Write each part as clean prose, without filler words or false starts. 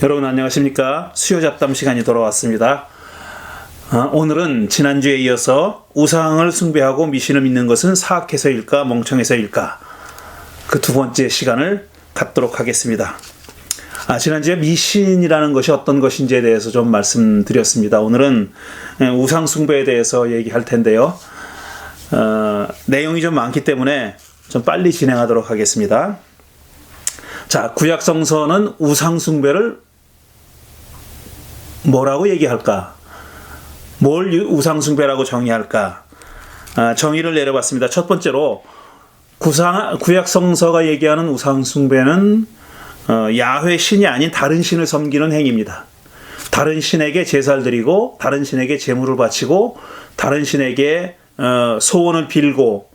여러분 안녕하십니까? 수요 잡담 시간이 돌아왔습니다. 오늘은 지난주에 이어서 우상을 숭배하고 미신을 믿는 것은 사악해서일까 멍청해서일까, 그 두 번째 시간을 갖도록 하겠습니다. 지난주에 미신이라는 것이 어떤 것인지에 대해서 좀 말씀드렸습니다. 오늘은 우상 숭배에 대해서 얘기할 텐데요. 내용이 좀 많기 때문에 좀 빨리 진행하도록 하겠습니다. 자, 구약 성서는 우상 숭배를 뭐라고 얘기할까? 뭘 우상 숭배라고 정의할까? 정의를 내려봤습니다. 첫 번째로 구약 성서가 얘기하는 우상 숭배는 야훼 신이 아닌 다른 신을 섬기는 행위입니다. 다른 신에게 제사를 드리고 다른 신에게 제물을 바치고 다른 신에게 소원을 빌고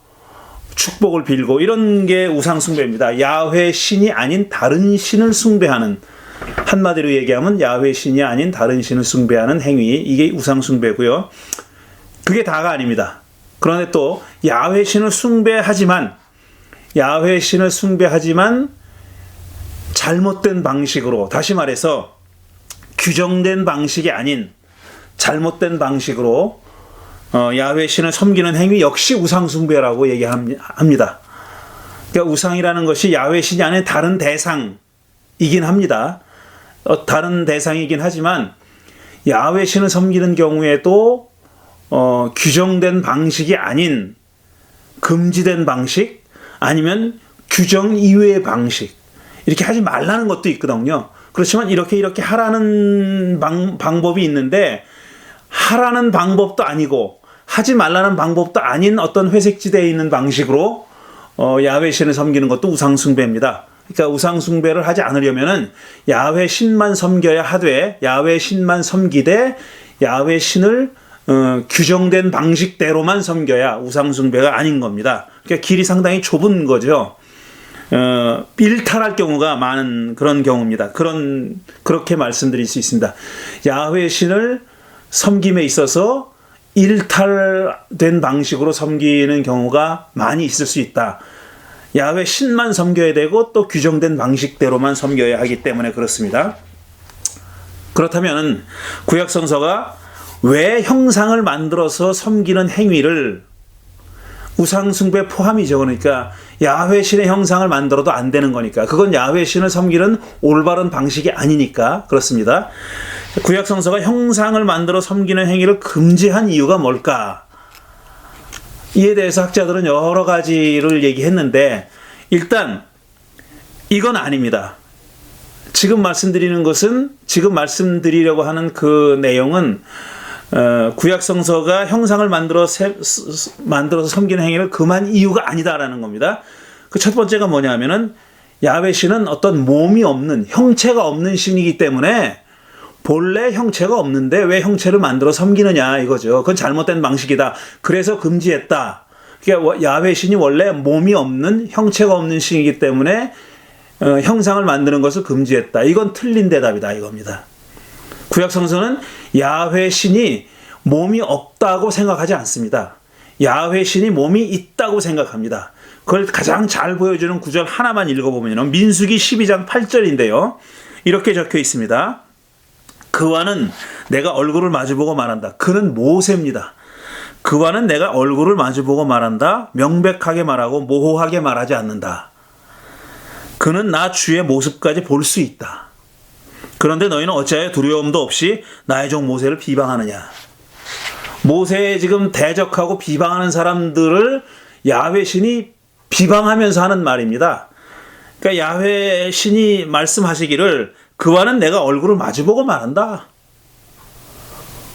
축복을 빌고, 이런 게 우상 숭배입니다. 야훼 신이 아닌 다른 신을 숭배하는, 한마디로 얘기하면 야훼 신이 아닌 다른 신을 숭배하는 행위, 이게 우상 숭배고요. 그게 다가 아닙니다. 그런데 또 야훼 신을 숭배하지만 잘못된 방식으로, 다시 말해서 규정된 방식이 아닌 잘못된 방식으로 야훼 신을 섬기는 행위 역시 우상 숭배라고 얘기합니다. 그러니까 우상이라는 것이 야훼 신이 아닌 다른 대상이긴 합니다. 다른 대상이긴 하지만 야훼 신을 섬기는 경우에도 규정된 방식이 아닌 금지된 방식, 아니면 규정 이외의 방식, 이렇게 하지 말라는 것도 있거든요. 그렇지만 이렇게 하라는 방법이 있는데, 하라는 방법도 아니고 하지 말라는 방법도 아닌 어떤 회색지대에 있는 방식으로 야훼 신을 섬기는 것도 우상 숭배입니다. 그러니까 우상 숭배를 하지 않으려면은 야훼 신만 섬겨야 하되, 야훼 신만 섬기되 야훼 신을 규정된 방식대로만 섬겨야 우상 숭배가 아닌 겁니다. 그러니까 길이 상당히 좁은 거죠. 일탈할 경우가 많은 그런 경우입니다. 그렇게 말씀드릴 수 있습니다. 야훼 신을 섬김에 있어서 일탈된 방식으로 섬기는 경우가 많이 있을 수 있다. 야훼 신만 섬겨야 되고 또 규정된 방식대로만 섬겨야 하기 때문에 그렇습니다. 그렇다면 구약 성서가 왜 형상을 만들어서 섬기는 행위를, 우상 숭배 포함이죠. 그러니까 야훼 신의 형상을 만들어도 안 되는 거니까, 그건 야훼 신을 섬기는 올바른 방식이 아니니까 그렇습니다. 구약 성서가 형상을 만들어 섬기는 행위를 금지한 이유가 뭘까? 이에 대해서 학자들은 여러 가지를 얘기했는데, 일단 이건 아닙니다. 지금 말씀드리려고 하는 그 내용은 구약 성서가 형상을 만들어서 섬기는 행위를 금한 이유가 아니다라는 겁니다. 그 첫 번째가 뭐냐면은 야훼 신은 어떤 몸이 없는, 형체가 없는 신이기 때문에 본래 형체가 없는데 왜 형체를 만들어 섬기느냐 이거죠. 그건 잘못된 방식이다. 그래서 금지했다. 그러니까 야훼 신이 원래 몸이 없는, 형체가 없는 신이기 때문에 형상을 만드는 것을 금지했다. 이건 틀린 대답이다 이겁니다. 구약 성서는 야훼 신이 몸이 없다고 생각하지 않습니다. 야훼 신이 몸이 있다고 생각합니다. 그걸 가장 잘 보여주는 구절 하나만 읽어보면 민수기 12장 8절인데요. 이렇게 적혀 있습니다. 그와는 내가 얼굴을 마주보고 말한다. 그는 모세입니다. 그와는 내가 얼굴을 마주보고 말한다. 명백하게 말하고 모호하게 말하지 않는다. 그는 나 주의 모습까지 볼 수 있다. 그런데 너희는 어찌하여 두려움도 없이 나의 종 모세를 비방하느냐. 모세에 지금 대적하고 비방하는 사람들을 야훼 신이 비방하면서 하는 말입니다. 그러니까 야훼 신이 말씀하시기를 그와는 내가 얼굴을 마주보고 말한다.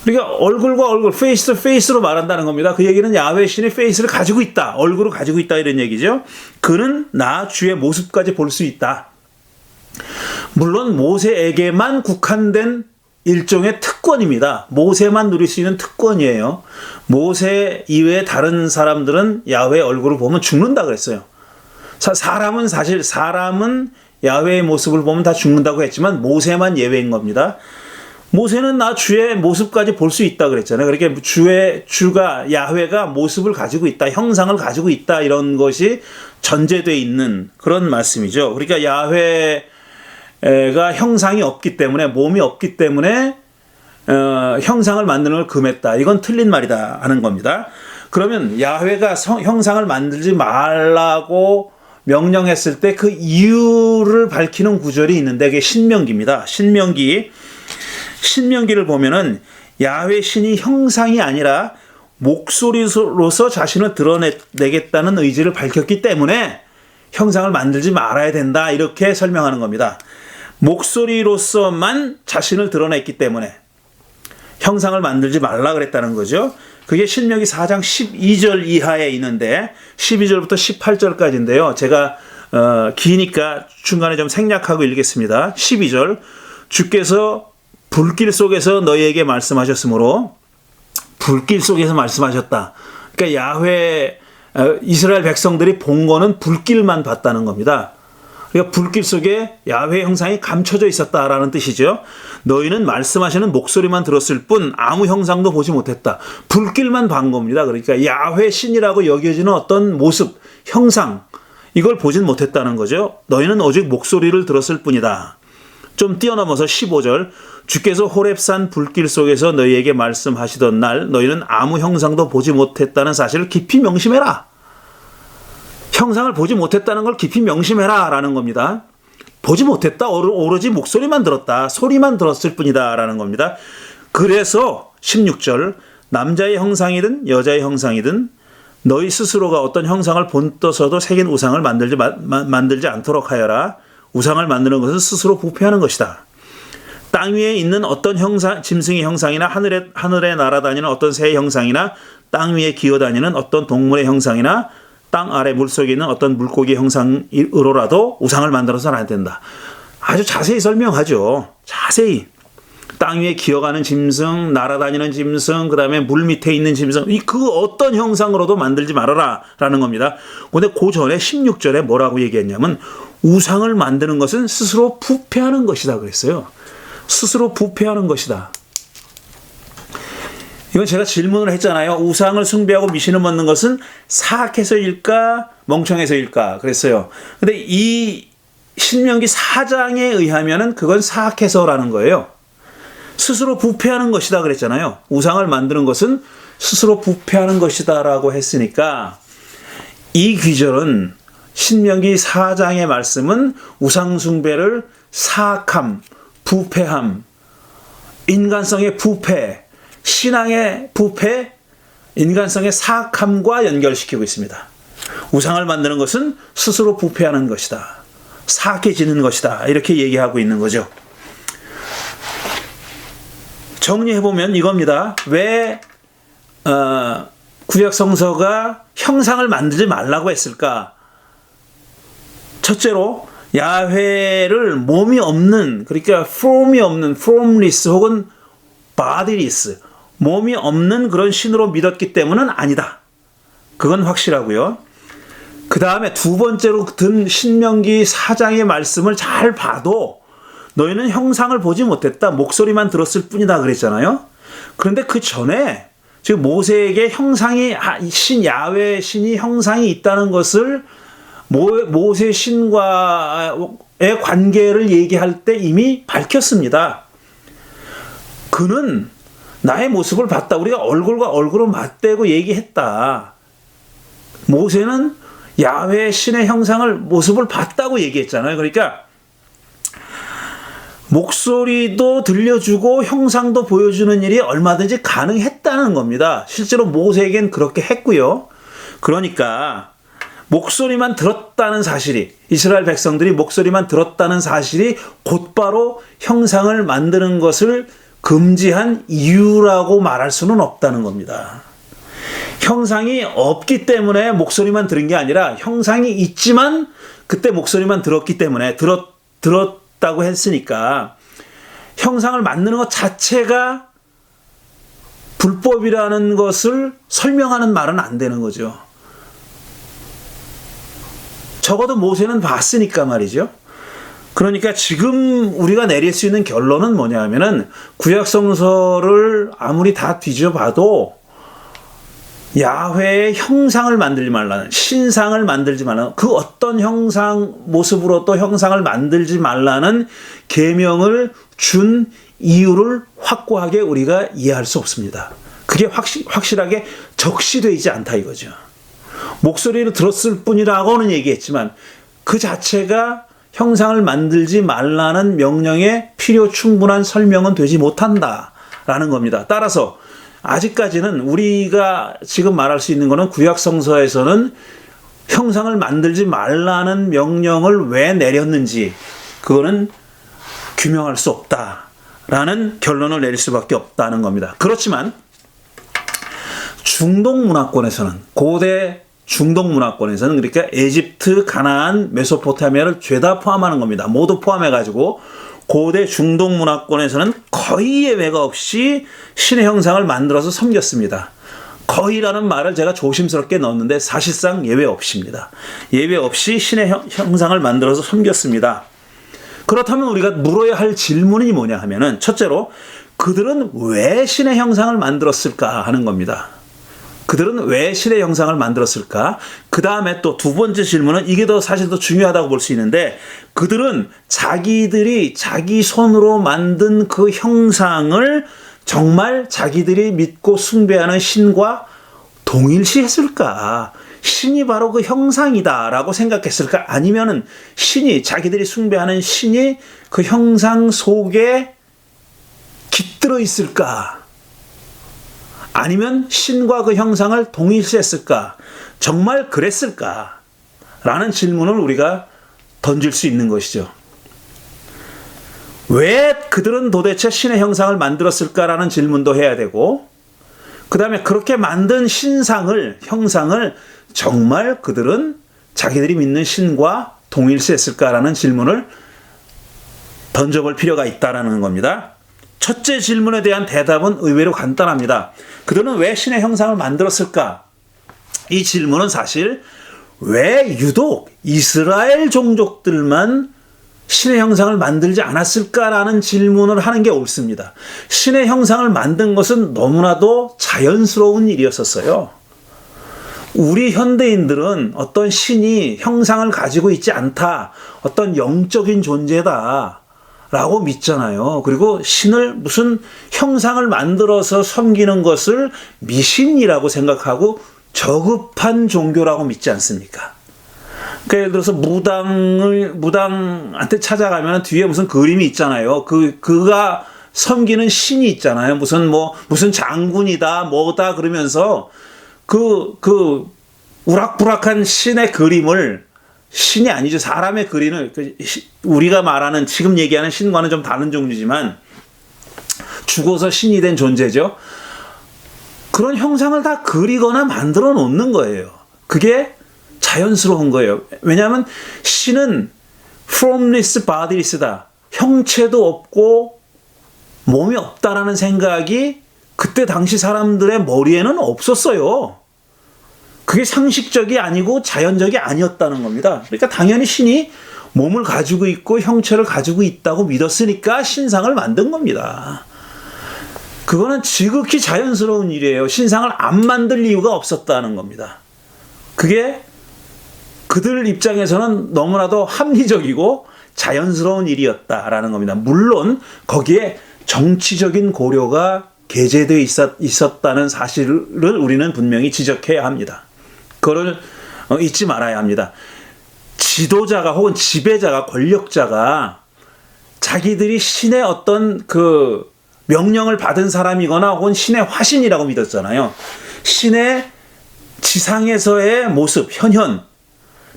그러니까 얼굴과 얼굴, 페이스 투 페이스로 말한다는 겁니다. 그 얘기는 야훼 신이 페이스를 가지고 있다, 얼굴을 가지고 있다, 이런 얘기죠. 그는 나 주의 모습까지 볼 수 있다. 물론 모세에게만 국한된 일종의 특권입니다. 모세만 누릴 수 있는 특권이에요. 모세 이외에 다른 사람들은 야훼의 얼굴을 보면 죽는다 그랬어요. 사람은 야훼의 모습을 보면 다 죽는다고 했지만 모세만 예외인 겁니다. 모세는 나 주의 모습까지 볼 수 있다 그랬잖아요. 그렇게 주가 야훼가 모습을 가지고 있다, 형상을 가지고 있다, 이런 것이 전제되어 있는 그런 말씀이죠. 그러니까 야훼 형상이 없기 때문에, 몸이 없기 때문에 형상을 만드는 걸 금했다. 이건 틀린 말이다 하는 겁니다. 그러면 야훼가 형상을 만들지 말라고 명령했을 때 그 이유를 밝히는 구절이 있는데 그게 신명기입니다. 신명기를 보면은 야훼 신이 형상이 아니라 목소리로서 자신을 드러내겠다는 의지를 밝혔기 때문에 형상을 만들지 말아야 된다, 이렇게 설명하는 겁니다. 목소리로서만 자신을 드러냈기 때문에 형상을 만들지 말라 그랬다는 거죠. 그게 신명기 4장 12절 이하에 있는데 12절부터 18절까지인데요. 제가 기니까 중간에 좀 생략하고 읽겠습니다. 12절, 주께서 불길 속에서 너희에게 말씀하셨으므로, 불길 속에서 말씀하셨다. 그러니까 야훼, 이스라엘 백성들이 본 거는 불길만 봤다는 겁니다. 그러니까 불길 속에 야훼 형상이 감춰져 있었다라는 뜻이죠. 너희는 말씀하시는 목소리만 들었을 뿐 아무 형상도 보지 못했다. 불길만 본 겁니다. 그러니까 야훼 신이라고 여겨지는 어떤 모습, 형상, 이걸 보진 못했다는 거죠. 너희는 오직 목소리를 들었을 뿐이다. 좀 뛰어넘어서 15절, 주께서 호렙산 불길 속에서 너희에게 말씀하시던 날 너희는 아무 형상도 보지 못했다는 사실을 깊이 명심해라. 형상을 보지 못했다는 걸 깊이 명심해라 라는 겁니다. 보지 못했다, 오로지 목소리만 들었다, 소리만 들었을 뿐이다 라는 겁니다. 그래서 16절, 남자의 형상이든 여자의 형상이든 너희 스스로가 어떤 형상을 본떠서도 새긴 우상을 만들지 않도록 하여라. 우상을 만드는 것은 스스로 부패하는 것이다. 땅 위에 있는 어떤 형상, 짐승의 형상이나 하늘에 날아다니는 어떤 새의 형상이나 땅 위에 기어다니는 어떤 동물의 형상이나 땅 아래 물속에 있는 어떤 물고기의 형상으로라도 우상을 만들어서는 안 된다. 아주 자세히 설명하죠. 자세히. 땅 위에 기어가는 짐승, 날아다니는 짐승, 그 다음에 물 밑에 있는 짐승, 그 어떤 형상으로도 만들지 말아라 라는 겁니다. 근데 그 전에 16절에 뭐라고 얘기했냐면 우상을 만드는 것은 스스로 부패하는 것이다 그랬어요. 스스로 부패하는 것이다. 이건 제가 질문을 했잖아요. 우상을 숭배하고 미신을 먹는 것은 사악해서일까 멍청해서일까 그랬어요. 근데 이 신명기 4장에 의하면은 그건 사악해서라는 거예요. 스스로 부패하는 것이다 그랬잖아요. 우상을 만드는 것은 스스로 부패하는 것이다 라고 했으니까 이 귀절은 신명기 4장의 말씀은 우상 숭배를 사악함, 부패함, 인간성의 부패, 신앙의 부패, 인간성의 사악함과 연결시키고 있습니다. 우상을 만드는 것은 스스로 부패하는 것이다. 사악해지는 것이다. 이렇게 얘기하고 있는 거죠. 정리해보면 이겁니다. 왜 구약성서가 형상을 만들지 말라고 했을까? 첫째로 야훼를 몸이 없는, 그러니까 form이 없는, formless 혹은 bodiless, 몸이 없는 그런 신으로 믿었기 때문은 아니다. 그건 확실하고요. 그 다음에 두 번째로 든 신명기 4장의 말씀을 잘 봐도 너희는 형상을 보지 못했다. 목소리만 들었을 뿐이다 그랬잖아요. 그런데 그 전에 지금 모세에게 형상이, 야훼 신이 형상이 있다는 것을 모세 신과의 관계를 얘기할 때 이미 밝혔습니다. 그는 나의 모습을 봤다. 우리가 얼굴과 얼굴을 맞대고 얘기했다. 모세는 야훼 신의 모습을 봤다고 얘기했잖아요. 그러니까 목소리도 들려주고 형상도 보여주는 일이 얼마든지 가능했다는 겁니다. 실제로 모세에겐 그렇게 했고요. 그러니까 목소리만 들었다는 사실이, 이스라엘 백성들이 목소리만 들었다는 사실이 곧바로 형상을 만드는 것을 금지한 이유라고 말할 수는 없다는 겁니다. 형상이 없기 때문에 목소리만 들은 게 아니라 형상이 있지만 그때 목소리만 들었기 때문에 들었다고 했으니까 형상을 만드는 것 자체가 불법이라는 것을 설명하는 말은 안 되는 거죠. 적어도 모세는 봤으니까 말이죠. 그러니까 지금 우리가 내릴 수 있는 결론은 뭐냐면은 구약성서를 아무리 다 뒤져봐도 야훼의 형상을 만들지 말라는, 신상을 만들지 말라는, 그 어떤 형상 모습으로 또 형상을 만들지 말라는 계명을 준 이유를 확고하게 우리가 이해할 수 없습니다. 그게 확실하게 적시되어 있지 않다 이거죠. 목소리를 들었을 뿐이라고는 얘기했지만 그 자체가 형상을 만들지 말라는 명령에 필요 충분한 설명은 되지 못한다라는 겁니다. 따라서 아직까지는 우리가 지금 말할 수 있는 것은 구약성서에서는 형상을 만들지 말라는 명령을 왜 내렸는지 그거는 규명할 수 없다라는 결론을 내릴 수밖에 없다는 겁니다. 그렇지만 중동 문화권에서는, 고대 중동 문화권에서는, 그러니까 에집트, 가나안, 메소포타미아를 죄다 포함하는 겁니다. 모두 포함해가지고 고대 중동 문화권에서는 거의 예외가 없이 신의 형상을 만들어서 섬겼습니다. 거의라는 말을 제가 조심스럽게 넣었는데 사실상 예외 없입니다. 예외 없이 신의 형상을 만들어서 섬겼습니다. 그렇다면 우리가 물어야 할 질문이 뭐냐 하면은, 첫째로 그들은 왜 신의 형상을 만들었을까 하는 겁니다. 그들은 왜 신의 형상을 만들었을까? 그 다음에 또 두 번째 질문은, 이게 더 사실 더 중요하다고 볼 수 있는데, 그들은 자기들이 자기 손으로 만든 그 형상을 정말 자기들이 믿고 숭배하는 신과 동일시했을까? 신이 바로 그 형상이다라고 생각했을까? 아니면은 신이, 자기들이 숭배하는 신이 그 형상 속에 깃들어 있을까? 아니면 신과 그 형상을 동일시했을까? 정말 그랬을까? 라는 질문을 우리가 던질 수 있는 것이죠. 왜 그들은 도대체 신의 형상을 만들었을까라는 질문도 해야 되고, 그 다음에 그렇게 만든 신상을, 형상을 정말 그들은 자기들이 믿는 신과 동일시했을까라는 질문을 던져볼 필요가 있다는 겁니다. 첫째 질문에 대한 대답은 의외로 간단합니다. 그들은 왜 신의 형상을 만들었을까? 이 질문은 사실 왜 유독 이스라엘 종족들만 신의 형상을 만들지 않았을까라는 질문을 하는 게 옳습니다. 신의 형상을 만든 것은 너무나도 자연스러운 일이었었어요. 우리 현대인들은 어떤 신이 형상을 가지고 있지 않다, 어떤 영적인 존재다 라고 믿잖아요. 그리고 신을 무슨 형상을 만들어서 섬기는 것을 미신이라고 생각하고 저급한 종교라고 믿지 않습니까? 그러니까 예를 들어서 무당한테 찾아가면 뒤에 무슨 그림이 있잖아요. 그가 섬기는 신이 있잖아요. 무슨 장군이다, 뭐다 그러면서 그 우락부락한 신의 그림을, 신이 아니죠. 사람의 그림을, 우리가 말하는, 지금 얘기하는 신과는 좀 다른 종류지만 죽어서 신이 된 존재죠. 그런 형상을 다 그리거나 만들어 놓는 거예요. 그게 자연스러운 거예요. 왜냐하면 신은 formless bodiless다. 형체도 없고 몸이 없다라는 생각이 그때 당시 사람들의 머리에는 없었어요. 그게 상식적이 아니고 자연적이 아니었다는 겁니다. 그러니까 당연히 신이 몸을 가지고 있고 형체를 가지고 있다고 믿었으니까 신상을 만든 겁니다. 그거는 지극히 자연스러운 일이에요. 신상을 안 만들 이유가 없었다는 겁니다. 그게 그들 입장에서는 너무나도 합리적이고 자연스러운 일이었다라는 겁니다. 물론 거기에 정치적인 고려가 게재되어 있었다는 사실을 우리는 분명히 지적해야 합니다. 그걸 잊지 말아야 합니다. 지도자가 혹은 지배자가, 권력자가 자기들이 신의 어떤 그 명령을 받은 사람이거나 혹은 신의 화신이라고 믿었잖아요. 신의 지상에서의 모습, 현현,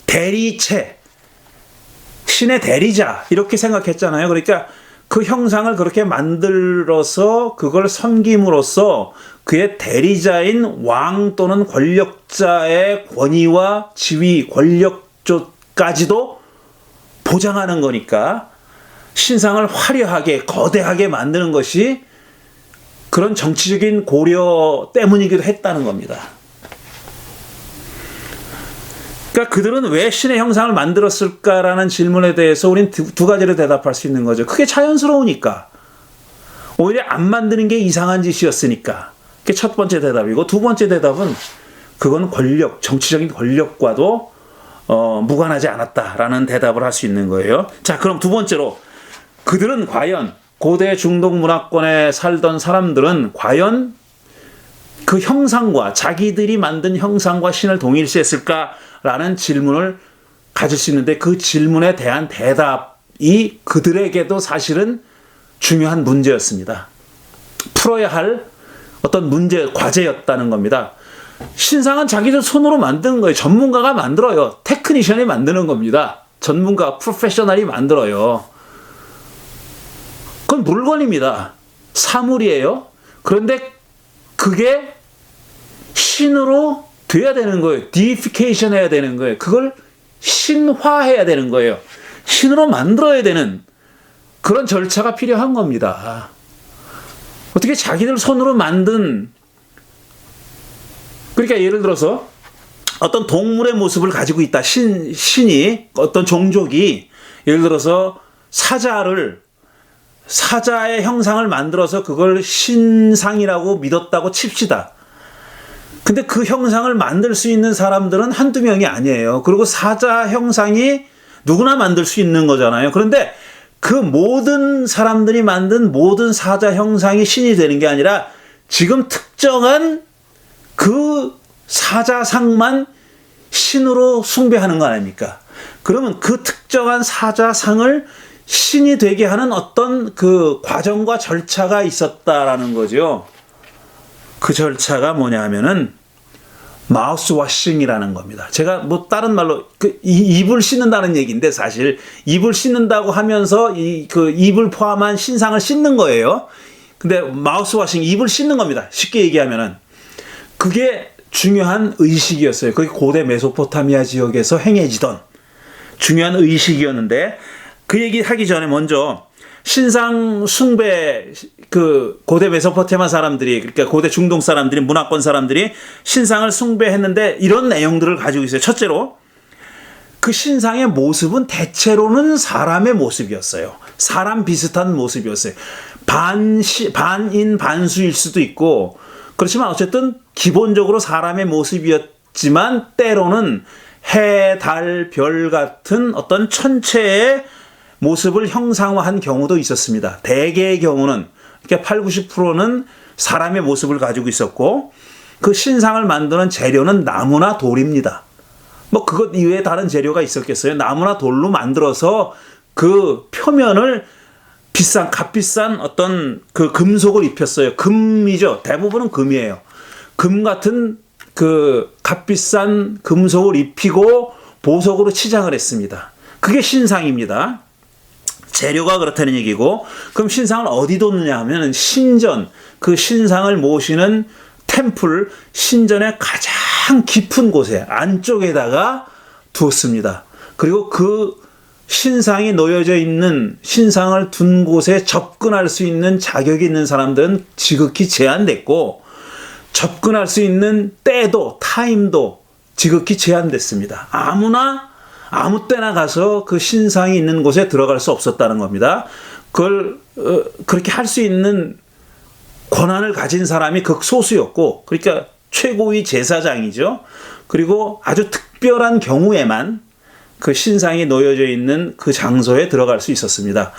대리체, 신의 대리자 이렇게 생각했잖아요. 그러니까 그 형상을 그렇게 만들어서 그걸 섬김으로써 그의 대리자인 왕 또는 권력자의 권위와 지위, 권력까지도 보장하는 거니까 신상을 화려하게, 거대하게 만드는 것이 그런 정치적인 고려 때문이기도 했다는 겁니다. 그러니까 그들은 왜 신의 형상을 만들었을까라는 질문에 대해서 우리는 두 가지로 대답할 수 있는 거죠. 그게 자연스러우니까. 오히려 안 만드는 게 이상한 짓이었으니까. 그게 첫 번째 대답이고, 두 번째 대답은 그건 정치적인 권력과도 무관하지 않았다라는 대답을 할 수 있는 거예요. 자, 그럼 두 번째로, 그들은 과연, 고대 중동 문화권에 살던 사람들은 과연 그 형상과, 자기들이 만든 형상과 신을 동일시했을까라는 질문을 가질 수 있는데, 그 질문에 대한 대답이 그들에게도 사실은 중요한 문제였습니다. 풀어야 할 어떤 과제였다는 겁니다. 신상은 자기들 손으로 만드는 거예요. 전문가가 만들어요. 테크니션이 만드는 겁니다. 전문가, 프로페셔널이 만들어요. 그건 물건입니다. 사물이에요. 그런데 그게 신으로 돼야 되는 거예요. 디피케이션 해야 되는 거예요. 그걸 신화해야 되는 거예요. 신으로 만들어야 되는 그런 절차가 필요한 겁니다. 어떻게 자기들 손으로 만든, 그러니까 예를 들어서 어떤 동물의 모습을 가지고 있다. 신이, 어떤 종족이 예를 들어서 사자의 형상을 만들어서 그걸 신상이라고 믿었다고 칩시다. 근데 그 형상을 만들 수 있는 사람들은 한두 명이 아니에요. 그리고 사자 형상이 누구나 만들 수 있는 거잖아요. 그런데 그 모든 사람들이 만든 모든 사자 형상이 신이 되는 게 아니라 지금 특정한 그 사자상만 신으로 숭배하는 거 아닙니까? 그러면 그 특정한 사자상을 신이 되게 하는 어떤 그 과정과 절차가 있었다라는 거죠. 그 절차가 뭐냐 하면은 마우스 워싱이라는 겁니다. 제가 뭐 다른 말로 입을 씻는다는 얘기인데, 사실 입을 씻는다고 하면서 그 입을 포함한 신상을 씻는 거예요. 근데 마우스 워싱, 입을 씻는 겁니다. 쉽게 얘기하면은 그게 중요한 의식이었어요. 그게 고대 메소포타미아 지역에서 행해지던 중요한 의식이었는데, 그 얘기 하기 전에 먼저 신상 숭배, 그 고대 메소포타미아 사람들이, 그러니까 고대 중동 사람들이, 문화권 사람들이 신상을 숭배했는데 이런 내용들을 가지고 있어요. 첫째로, 그 신상의 모습은 대체로는 사람의 모습이었어요. 사람 비슷한 모습이었어요. 반인 반수일 수도 있고, 그렇지만 어쨌든 기본적으로 사람의 모습이었지만 때로는 해, 달, 별 같은 어떤 천체의 모습을 형상화한 경우도 있었습니다. 대개의 경우는, 그러니까 80~90%는 사람의 모습을 가지고 있었고, 그 신상을 만드는 재료는 나무나 돌입니다. 뭐 그것 이외에 다른 재료가 있었겠어요? 나무나 돌로 만들어서 그 표면을 값비싼 어떤 그 금속을 입혔어요. 금이죠. 대부분은 금이에요. 금 같은 그 값비싼 금속을 입히고 보석으로 치장을 했습니다. 그게 신상입니다. 재료가 그렇다는 얘기고, 그럼 신상을 어디 뒀느냐 하면 신전, 그 신상을 모시는 템플, 신전의 가장 깊은 곳에 안쪽에다가 두었습니다. 그리고 그 신상이 놓여져 있는, 신상을 둔 곳에 접근할 수 있는 자격이 있는 사람들은 지극히 제한됐고, 접근할 수 있는 때도, 타임도 지극히 제한됐습니다. 아무나 아무 때나 가서 그 신상이 있는 곳에 들어갈 수 없었다는 겁니다. 그걸 그렇게 할 수 있는 권한을 가진 사람이 극소수였고, 그러니까 최고위 제사장이죠. 그리고 아주 특별한 경우에만 그 신상이 놓여져 있는 그 장소에 들어갈 수 있었습니다.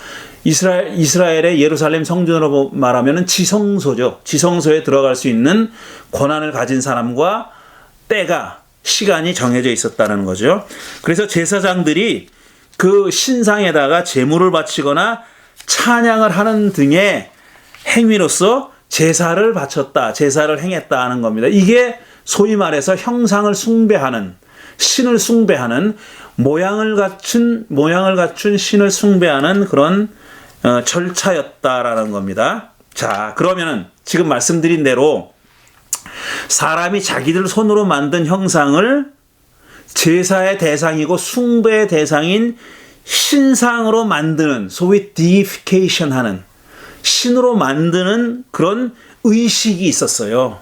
이스라엘의 예루살렘 성전으로 말하면 지성소죠. 지성소에 들어갈 수 있는 권한을 가진 사람과 때가, 시간이 정해져 있었다는 거죠. 그래서 제사장들이 그 신상에다가 제물을 바치거나 찬양을 하는 등의 행위로서 제사를 바쳤다, 제사를 행했다 하는 겁니다. 이게 소위 말해서 형상을 숭배하는, 신을 숭배하는, 모양을 갖춘 신을 숭배하는 그런 절차였다라는 겁니다. 자, 그러면은 지금 말씀드린 대로 사람이 자기들 손으로 만든 형상을 제사의 대상이고 숭배의 대상인 신상으로 만드는, 소위 디피케이션 하는, 신으로 만드는 그런 의식이 있었어요.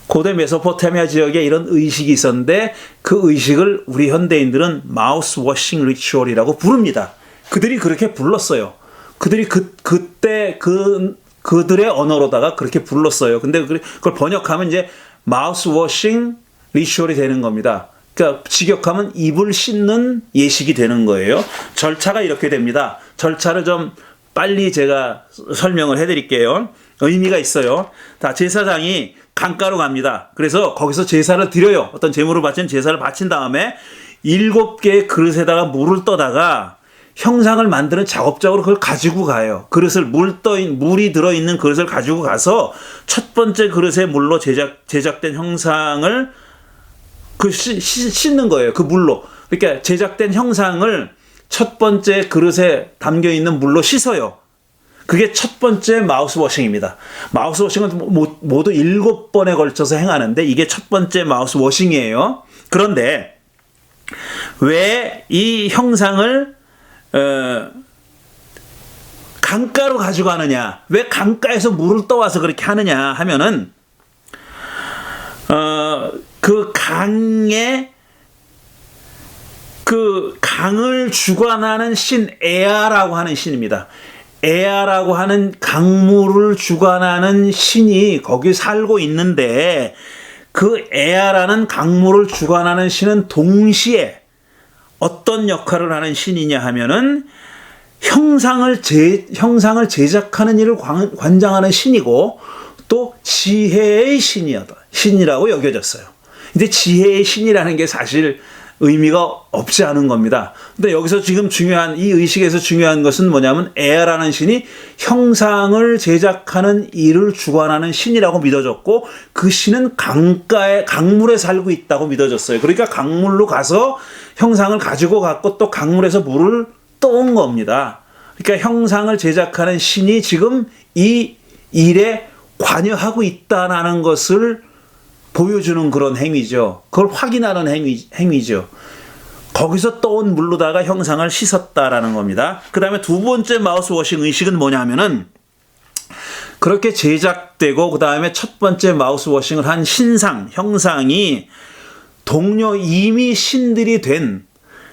고대 메소포타미아 지역에 이런 의식이 있었는데, 그 의식을 우리 현대인들은 마우스 워싱 리추얼이라고 부릅니다. 그들이 그렇게 불렀어요. 그들이 그때 그 그들의 언어로다가 그렇게 불렀어요. 근데 그걸 번역하면 이제 마우스 워싱 리추얼이 되는 겁니다. 그러니까 직역하면 입을 씻는 예식이 되는 거예요. 절차가 이렇게 됩니다. 절차를 좀 빨리 제가 설명을 해드릴게요. 의미가 있어요. 다 제사장이 강가로 갑니다. 그래서 거기서 제사를 드려요. 어떤 제물을 바치는 제사를 바친 다음에 7개의 그릇에다가 물을 떠다가 형상을 만드는 작업장으로 그걸 가지고 가요. 그릇을 물이 들어있는 그릇을 가지고 가서 첫 번째 그릇에 물로 제작된 형상을 씻는 거예요. 그 물로. 그러니까 제작된 형상을 첫 번째 그릇에 담겨 있는 물로 씻어요. 그게 첫 번째 마우스 워싱입니다. 마우스 워싱은 모두 7번에 걸쳐서 행하는데 이게 첫 번째 마우스 워싱이에요. 그런데 왜 이 형상을 강가로 가지고 가느냐? 왜 강가에서 물을 떠와서 그렇게 하느냐 하면은 그 강을 주관하는 신 에아라고 하는 신입니다. 에아라고 하는 강물을 주관하는 신이 거기 살고 있는데 그 에아라는 강물을 주관하는 신은 동시에 어떤 역할을 하는 신이냐 하면은 형상을 제작하는 일을 관장하는 신이고 또 지혜의 신이라고 여겨졌어요. 근데 지혜의 신이라는 게 사실 의미가 없지 않은 겁니다. 근데 여기서 지금 이 의식에서 중요한 것은 뭐냐면 에아라는 신이 형상을 제작하는 일을 주관하는 신이라고 믿어졌고 그 신은 강물에 살고 있다고 믿어졌어요. 그러니까 강물로 가서 형상을 가지고 갔고 또 강물에서 물을 떠온 겁니다. 그러니까 형상을 제작하는 신이 지금 이 일에 관여하고 있다는 것을 보여주는 그런 행위죠. 그걸 확인하는 행위죠. 거기서 떠온 물로다가 형상을 씻었다라는 겁니다. 그 다음에 두 번째 마우스 워싱 의식은 뭐냐 하면은 그렇게 제작되고 그 다음에 첫 번째 마우스 워싱을 한 형상이 이미 신들이 된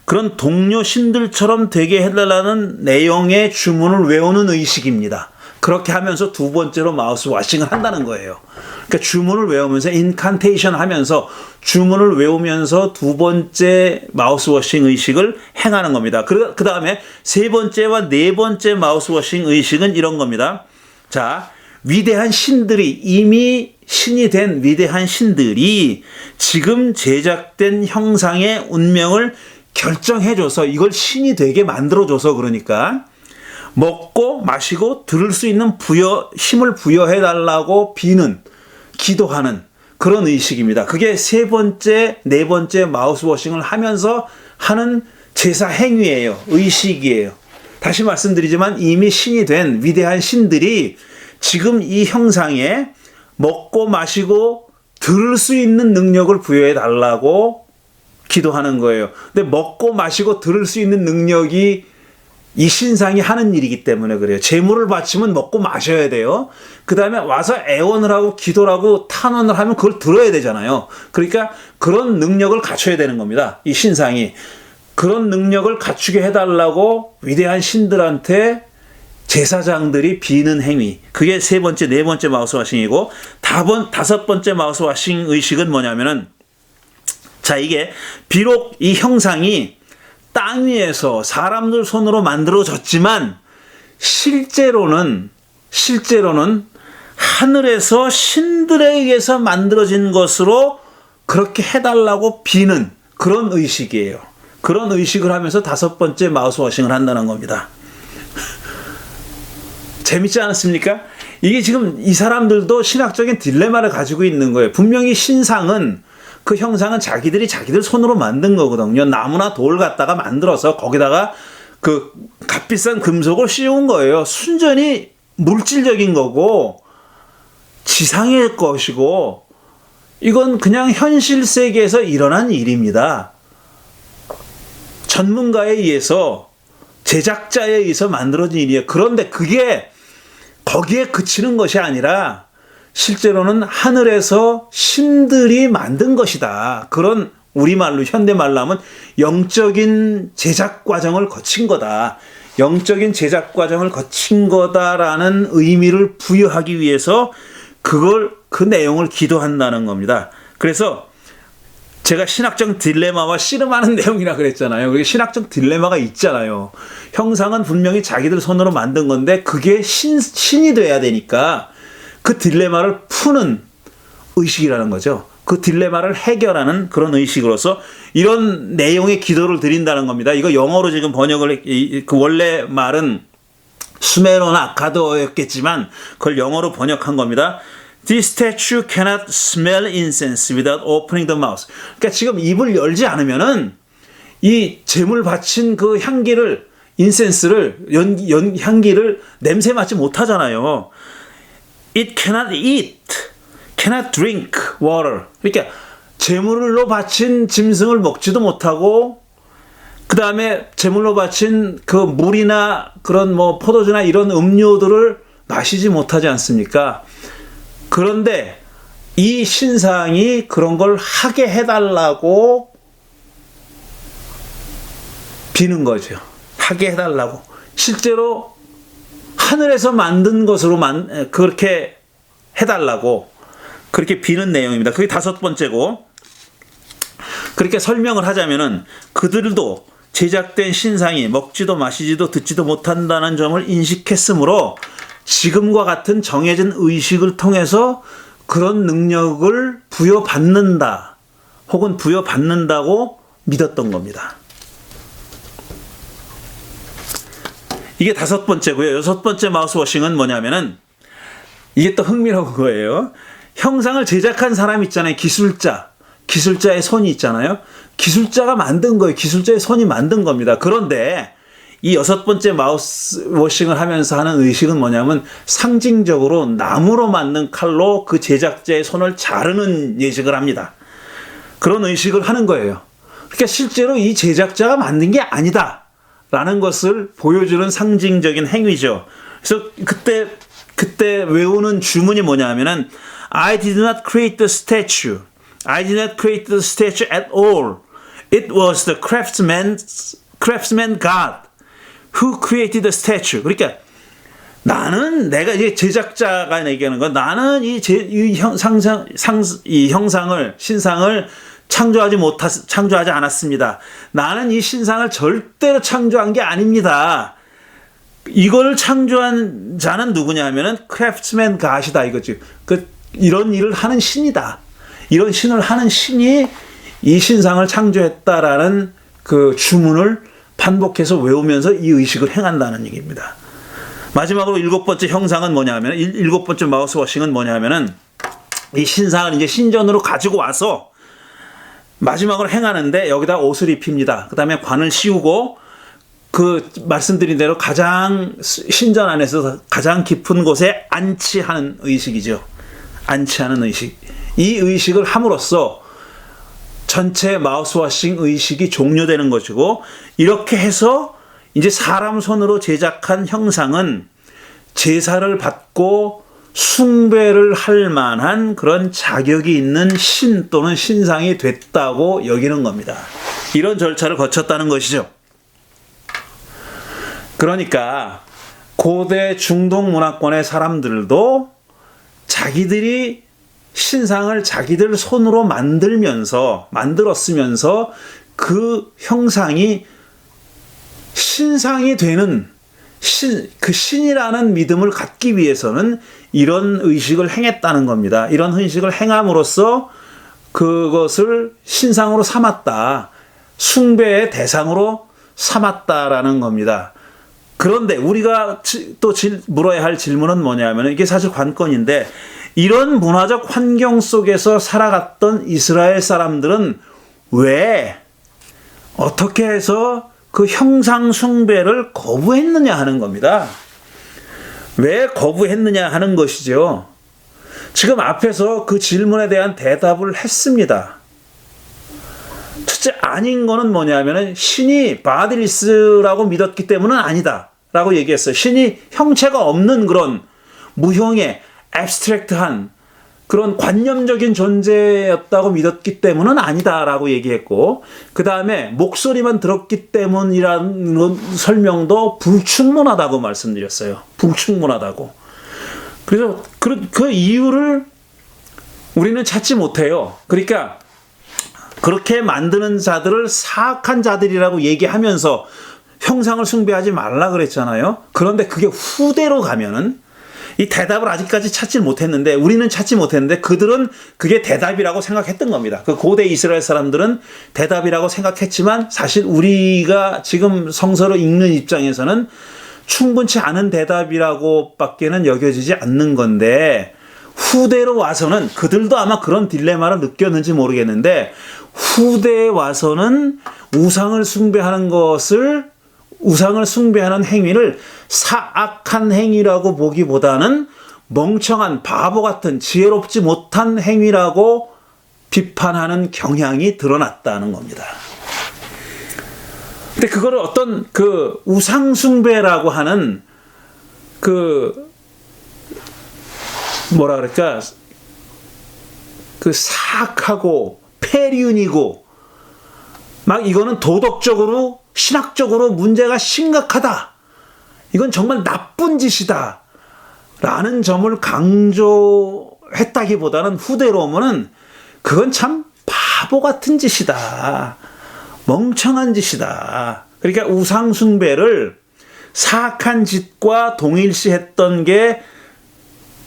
그런 동료 신들처럼 되게 해달라는 내용의 주문을 외우는 의식입니다. 그렇게 하면서 두 번째로 마우스 워싱을 한다는 거예요. 그러니까 주문을 외우면서 인칸테이션 하면서 주문을 외우면서 두 번째 마우스 워싱 의식을 행하는 겁니다. 그 다음에 세 번째와 네 번째 마우스 워싱 의식은 이런 겁니다. 자, 위대한 신들이 이미 신이 된 위대한 신들이 지금 제작된 형상의 운명을 결정해줘서 이걸 신이 되게 만들어줘서 그러니까 먹고 마시고 들을 수 있는 힘을 부여해달라고 기도하는 그런 의식입니다. 그게 세 번째, 네 번째 마우스 워싱을 하면서 하는 제사 행위예요. 의식이에요. 다시 말씀드리지만 이미 신이 된 위대한 신들이 지금 이 형상에 먹고 마시고 들을 수 있는 능력을 부여해달라고 기도하는 거예요. 근데 먹고 마시고 들을 수 있는 능력이 이 신상이 하는 일이기 때문에 그래요. 제물을 바치면 먹고 마셔야 돼요. 그 다음에 와서 애원을 하고 기도를 하고 탄원을 하면 그걸 들어야 되잖아요. 그러니까 그런 능력을 갖춰야 되는 겁니다. 이 신상이. 그런 능력을 갖추게 해달라고 위대한 신들한테 제사장들이 비는 행위. 그게 세 번째, 네 번째 마우스 워싱이고 다섯 번째 마우스 워싱 의식은 뭐냐면은 자, 이게 비록 이 형상이 땅 위에서 사람들 손으로 만들어졌지만 실제로는 하늘에서 신들에 의해서 만들어진 것으로 그렇게 해달라고 비는 그런 의식이에요. 그런 의식을 하면서 다섯 번째 마우스 워싱을 한다는 겁니다. 재밌지 않았습니까? 이게 지금 이 사람들도 신학적인 딜레마를 가지고 있는 거예요. 분명히 신상은 그 형상은 자기들 손으로 만든 거거든요. 나무나 돌 갖다가 만들어서 거기다가 그 값비싼 금속을 씌운 거예요. 순전히 물질적인 거고 지상의 것이고 이건 그냥 현실 세계에서 일어난 일입니다. 전문가에 의해서 제작자에 의해서 만들어진 일이에요. 그런데 그게 거기에 그치는 것이 아니라 실제로는 하늘에서 신들이 만든 것이다. 그런 우리말로 현대말로 하면 영적인 제작 과정을 거친 거다. 영적인 제작 과정을 거친 거다라는 의미를 부여하기 위해서 그 내용을 기도한다는 겁니다. 그래서 제가 신학적 딜레마와 씨름하는 내용이라 그랬잖아요. 그게 신학적 딜레마가 있잖아요. 형상은 분명히 자기들 손으로 만든 건데 그게 신이 돼야 되니까 그 딜레마를 푸는 의식이라는 거죠. 그 딜레마를 해결하는 그런 의식으로서 이런 내용의 기도를 드린다는 겁니다. 이거 영어로 지금 번역을 그 원래 말은 수메르나 아카드어였겠지만 그걸 영어로 번역한 겁니다. This statue cannot smell incense without opening the mouth. 그러니까 지금 입을 열지 않으면은 이 제물 바친 그 향기를 인센스를 향기를 냄새 맡지 못하잖아요. It cannot eat, cannot drink water. 그러니까 제물로 바친 짐승을 먹지도 못하고 그 다음에 제물로 바친 그 물이나 그런 뭐 포도주나 이런 음료들을 마시지 못하지 않습니까? 그런데 이 신상이 그런 걸 하게 해달라고 비는 거죠. 하게 해달라고. 실제로 하늘에서 만든 것으로 그렇게 해달라고 그렇게 비는 내용입니다. 그게 5번째고, 그렇게 설명을 하자면은 그들도 제작된 신상이 먹지도 마시지도 듣지도 못한다는 점을 인식했으므로 지금과 같은 정해진 의식을 통해서 그런 능력을 부여받는다 혹은 부여받는다고 믿었던 겁니다. 이게 5번째고요. 6번째 마우스워싱은 뭐냐면은 이게 또 흥미로운 거예요. 형상을 제작한 사람 있잖아요. 기술자의 손이 있잖아요. 기술자가 만든 거예요. 기술자의 손이 만든 겁니다. 그런데 이 6번째 마우스워싱을 하면서 하는 의식은 뭐냐면 상징적으로 나무로 만든 칼로 그 제작자의 손을 자르는 예식을 합니다. 그런 의식을 하는 거예요. 그러니까 실제로 이 제작자가 만든 게 아니다 라는 것을 보여주는 상징적인 행위죠. 그래서 그때 외우는 주문이 뭐냐면은 I did not create the statue. I did not create the statue at all. It was the craftsman God who created the statue. 그러니까 내가 이제 제작자가 얘기하는 건 나는 이 신상을 창조하지 않았습니다. 나는 이 신상을 절대로 창조한 게 아닙니다. 이걸 창조한 자는 누구냐 하면은 크래프트맨 갓이다 이거지. 이런 일을 하는 신이다. 이런 신을 하는 신이 이 신상을 창조했다라는 그 주문을 반복해서 외우면서 이 의식을 행한다는 얘기입니다. 마지막으로 7번째 형상은 뭐냐면 7번째 마우스워싱은 뭐냐면은 이 신상을 이제 신전으로 가지고 와서 마지막으로 행하는데 여기다 옷을 입힙니다. 그 다음에 관을 씌우고 그 말씀드린 대로 가장 신전 안에서 가장 깊은 곳에 안치하는 의식이죠. 안치하는 의식. 이 의식을 함으로써 전체 마우스워싱 의식이 종료되는 것이고, 이렇게 해서 이제 사람 손으로 제작한 형상은 제사를 받고 숭배를 할 만한 그런 자격이 있는 신 또는 신상이 됐다고 여기는 겁니다. 이런 절차를 거쳤다는 것이죠. 그러니까 고대 중동 문화권의 사람들도 자기들이 신상을 자기들 손으로 만들었으면서 그 형상이 신상이 되는 그 신이라는 믿음을 갖기 위해서는 이런 의식을 행했다는 겁니다. 이런 의식을 행함으로써 그것을 신상으로 삼았다. 숭배의 대상으로 삼았다라는 겁니다. 그런데 우리가 또 물어야 할 질문은 뭐냐면, 이게 사실 관건인데, 이런 문화적 환경 속에서 살아갔던 이스라엘 사람들은 왜 어떻게 해서 그 형상 숭배를 거부했느냐 하는 겁니다. 왜 거부했느냐 하는 것이죠. 지금 앞에서 그 질문에 대한 대답을 했습니다. 첫째, 아닌 거는 뭐냐면은 신이 바디리스라고 믿었기 때문은 아니다 라고 얘기했어요. 신이 형체가 없는 그런 무형의 abstract한 그런 관념적인 존재였다고 믿었기 때문은 아니다라고 얘기했고, 그 다음에 목소리만 들었기 때문이라는 설명도 불충분하다고 말씀드렸어요. 불충분하다고. 그래서 그 이유를 우리는 찾지 못해요. 그러니까 그렇게 만드는 자들을 사악한 자들이라고 얘기하면서 형상을 숭배하지 말라 그랬잖아요. 그런데 그게 후대로 가면은 이 대답을 아직까지 찾지 못했는데, 우리는 찾지 못했는데 그들은 그게 대답이라고 생각했던 겁니다. 그 고대 이스라엘 사람들은 대답이라고 생각했지만 사실 우리가 지금 성서를 읽는 입장에서는 충분치 않은 대답이라고 밖에는 여겨지지 않는 건데, 후대로 와서는 그들도 아마 그런 딜레마를 느꼈는지 모르겠는데, 후대에 와서는 우상을 숭배하는 행위를 사악한 행위라고 보기보다는 멍청한 바보 같은 지혜롭지 못한 행위라고 비판하는 경향이 드러났다는 겁니다. 근데 그거를 어떤 그 우상숭배라고 하는 그 뭐라 그럴까, 그 사악하고 폐륜이고 막 이거는 도덕적으로 신학적으로 문제가 심각하다, 이건 정말 나쁜 짓이다 라는 점을 강조했다기보다는 후대로 오면은 그건 참 바보 같은 짓이다, 멍청한 짓이다. 그러니까 우상숭배를 사악한 짓과 동일시했던 게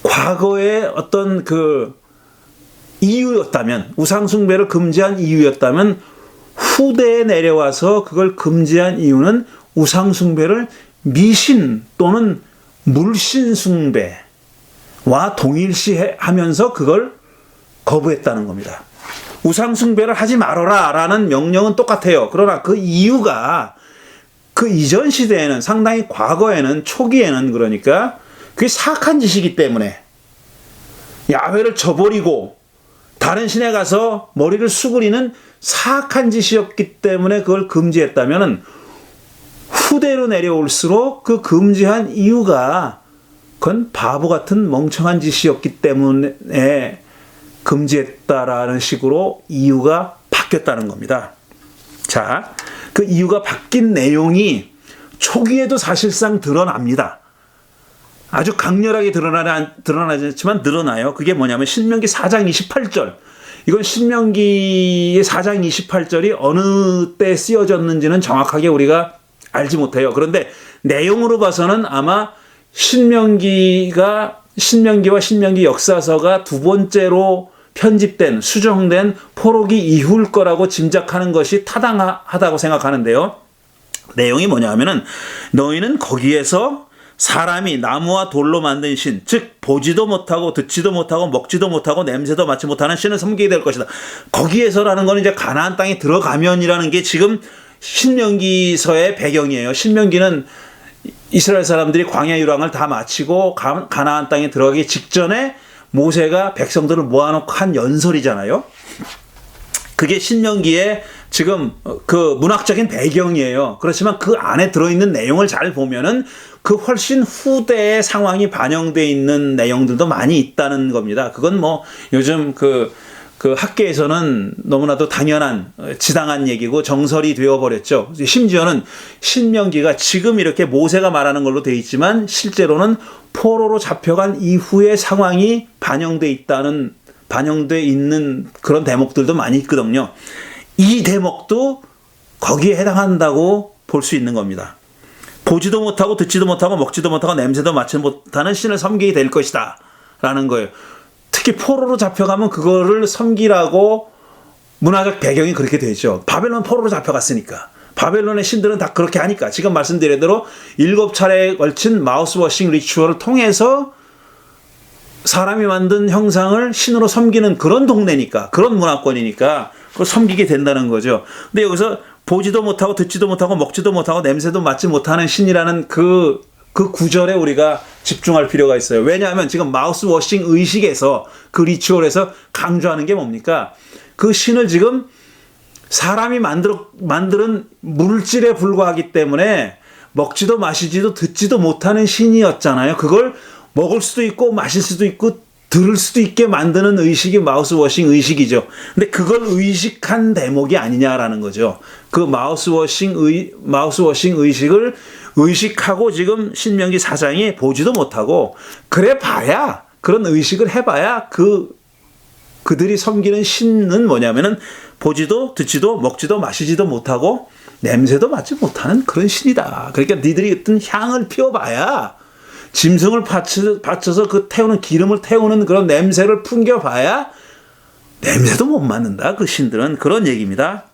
과거의 어떤 그 이유였다면, 우상숭배를 금지한 이유였다면, 후대에 내려와서 그걸 금지한 이유는 우상숭배를 미신 또는 물신숭배와 동일시하면서 그걸 거부했다는 겁니다. 우상숭배를 하지 말아라 라는 명령은 똑같아요. 그러나 그 이유가 그 이전 시대에는, 상당히 과거에는, 초기에는, 그러니까 그게 사악한 짓이기 때문에 야훼를 저버리고 다른 신에 가서 머리를 수그리는 사악한 짓이었기 때문에 그걸 금지했다면, 후대로 내려올수록 그 금지한 이유가 그건 바보 같은 멍청한 짓이었기 때문에 금지했다라는 식으로 이유가 바뀌었다는 겁니다. 자, 그 이유가 바뀐 내용이 초기에도 사실상 드러납니다. 아주 강렬하게 드러나지 않지만 드러나요. 그게 뭐냐면 신명기 4장 28절. 이건 신명기의 4장 28절이 어느 때 쓰여졌는지는 정확하게 우리가 알지 못해요. 그런데 내용으로 봐서는 아마 신명기와 신명기 역사서가 두 번째로 편집된, 수정된 포로기 이후일 거라고 짐작하는 것이 타당하다고 생각하는데요. 내용이 뭐냐 하면은, 너희는 거기에서 사람이 나무와 돌로 만든 신, 즉 보지도 못하고 듣지도 못하고 먹지도 못하고 냄새도 맡지 못하는 신을 섬기게 될 것이다. 거기에서라는 건 이제 가나안 땅에 들어가면이라는 게 지금 신명기서의 배경이에요. 신명기는 이스라엘 사람들이 광야 유랑을 다 마치고 가나안 땅에 들어가기 직전에 모세가 백성들을 모아놓고 한 연설이잖아요. 그게 신명기의 지금 그 문학적인 배경이에요. 그렇지만 그 안에 들어있는 내용을 잘 보면은 그 훨씬 후대의 상황이 반영되어 있는 내용들도 많이 있다는 겁니다. 그건 뭐 요즘 그 학계에서는 너무나도 당연한, 지당한 얘기고 정설이 되어버렸죠. 심지어는 신명기가 지금 이렇게 모세가 말하는 걸로 되어 있지만 실제로는 포로로 잡혀간 이후의 상황이 반영되어 있는 그런 대목들도 많이 있거든요. 이 대목도 거기에 해당한다고 볼 수 있는 겁니다. 보지도 못하고 듣지도 못하고 먹지도 못하고 냄새도 맡지 못하는 신을 섬기게 될 것이다 라는 거예요. 특히 포로로 잡혀가면 그거를 섬기라고 문화적 배경이 그렇게 되죠. 바벨론 포로로 잡혀갔으니까. 바벨론의 신들은 다 그렇게 하니까. 지금 말씀드린 대로 7차례에 걸친 마우스워싱 리추얼을 통해서 사람이 만든 형상을 신으로 섬기는 그런 동네니까, 그런 문화권이니까 그걸 섬기게 된다는 거죠. 근데 여기서 보지도 못하고 듣지도 못하고 먹지도 못하고 냄새도 맡지 못하는 신이라는 그 구절에 우리가 집중할 필요가 있어요. 왜냐하면 지금 마우스워싱 의식에서, 그 리추얼에서 강조하는 게 뭡니까? 그 신을 지금 사람이 만드는 물질에 불과하기 때문에 먹지도 마시지도 듣지도 못하는 신이었잖아요. 그걸 먹을 수도 있고 마실 수도 있고 들을 수도 있게 만드는 의식이 마우스워싱 의식이죠. 근데 그걸 의식한 대목이 아니냐라는 거죠. 그 마우스워싱 의식을 의식하고 지금 신명기 4장이 보지도 못하고, 그래 봐야, 그런 의식을 해봐야 그들이 섬기는 신은 뭐냐면은 보지도 듣지도 먹지도 마시지도 못하고 냄새도 맡지 못하는 그런 신이다. 그러니까 니들이 어떤 향을 피워봐야, 짐승을 받쳐서 그 태우는 기름을 태우는 그런 냄새를 풍겨봐야 냄새도 못 맡는다. 그 신들은. 그런 얘기입니다.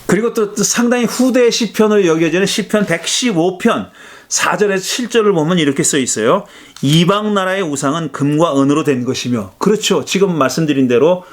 그리고 또 상당히 후대 시편으로 여겨지는 시편 115편 4절에서 7절을 보면 이렇게 써 있어요. 이방 나라의 우상은 금과 은으로 된 것이며, 그렇죠. 지금 말씀드린 대로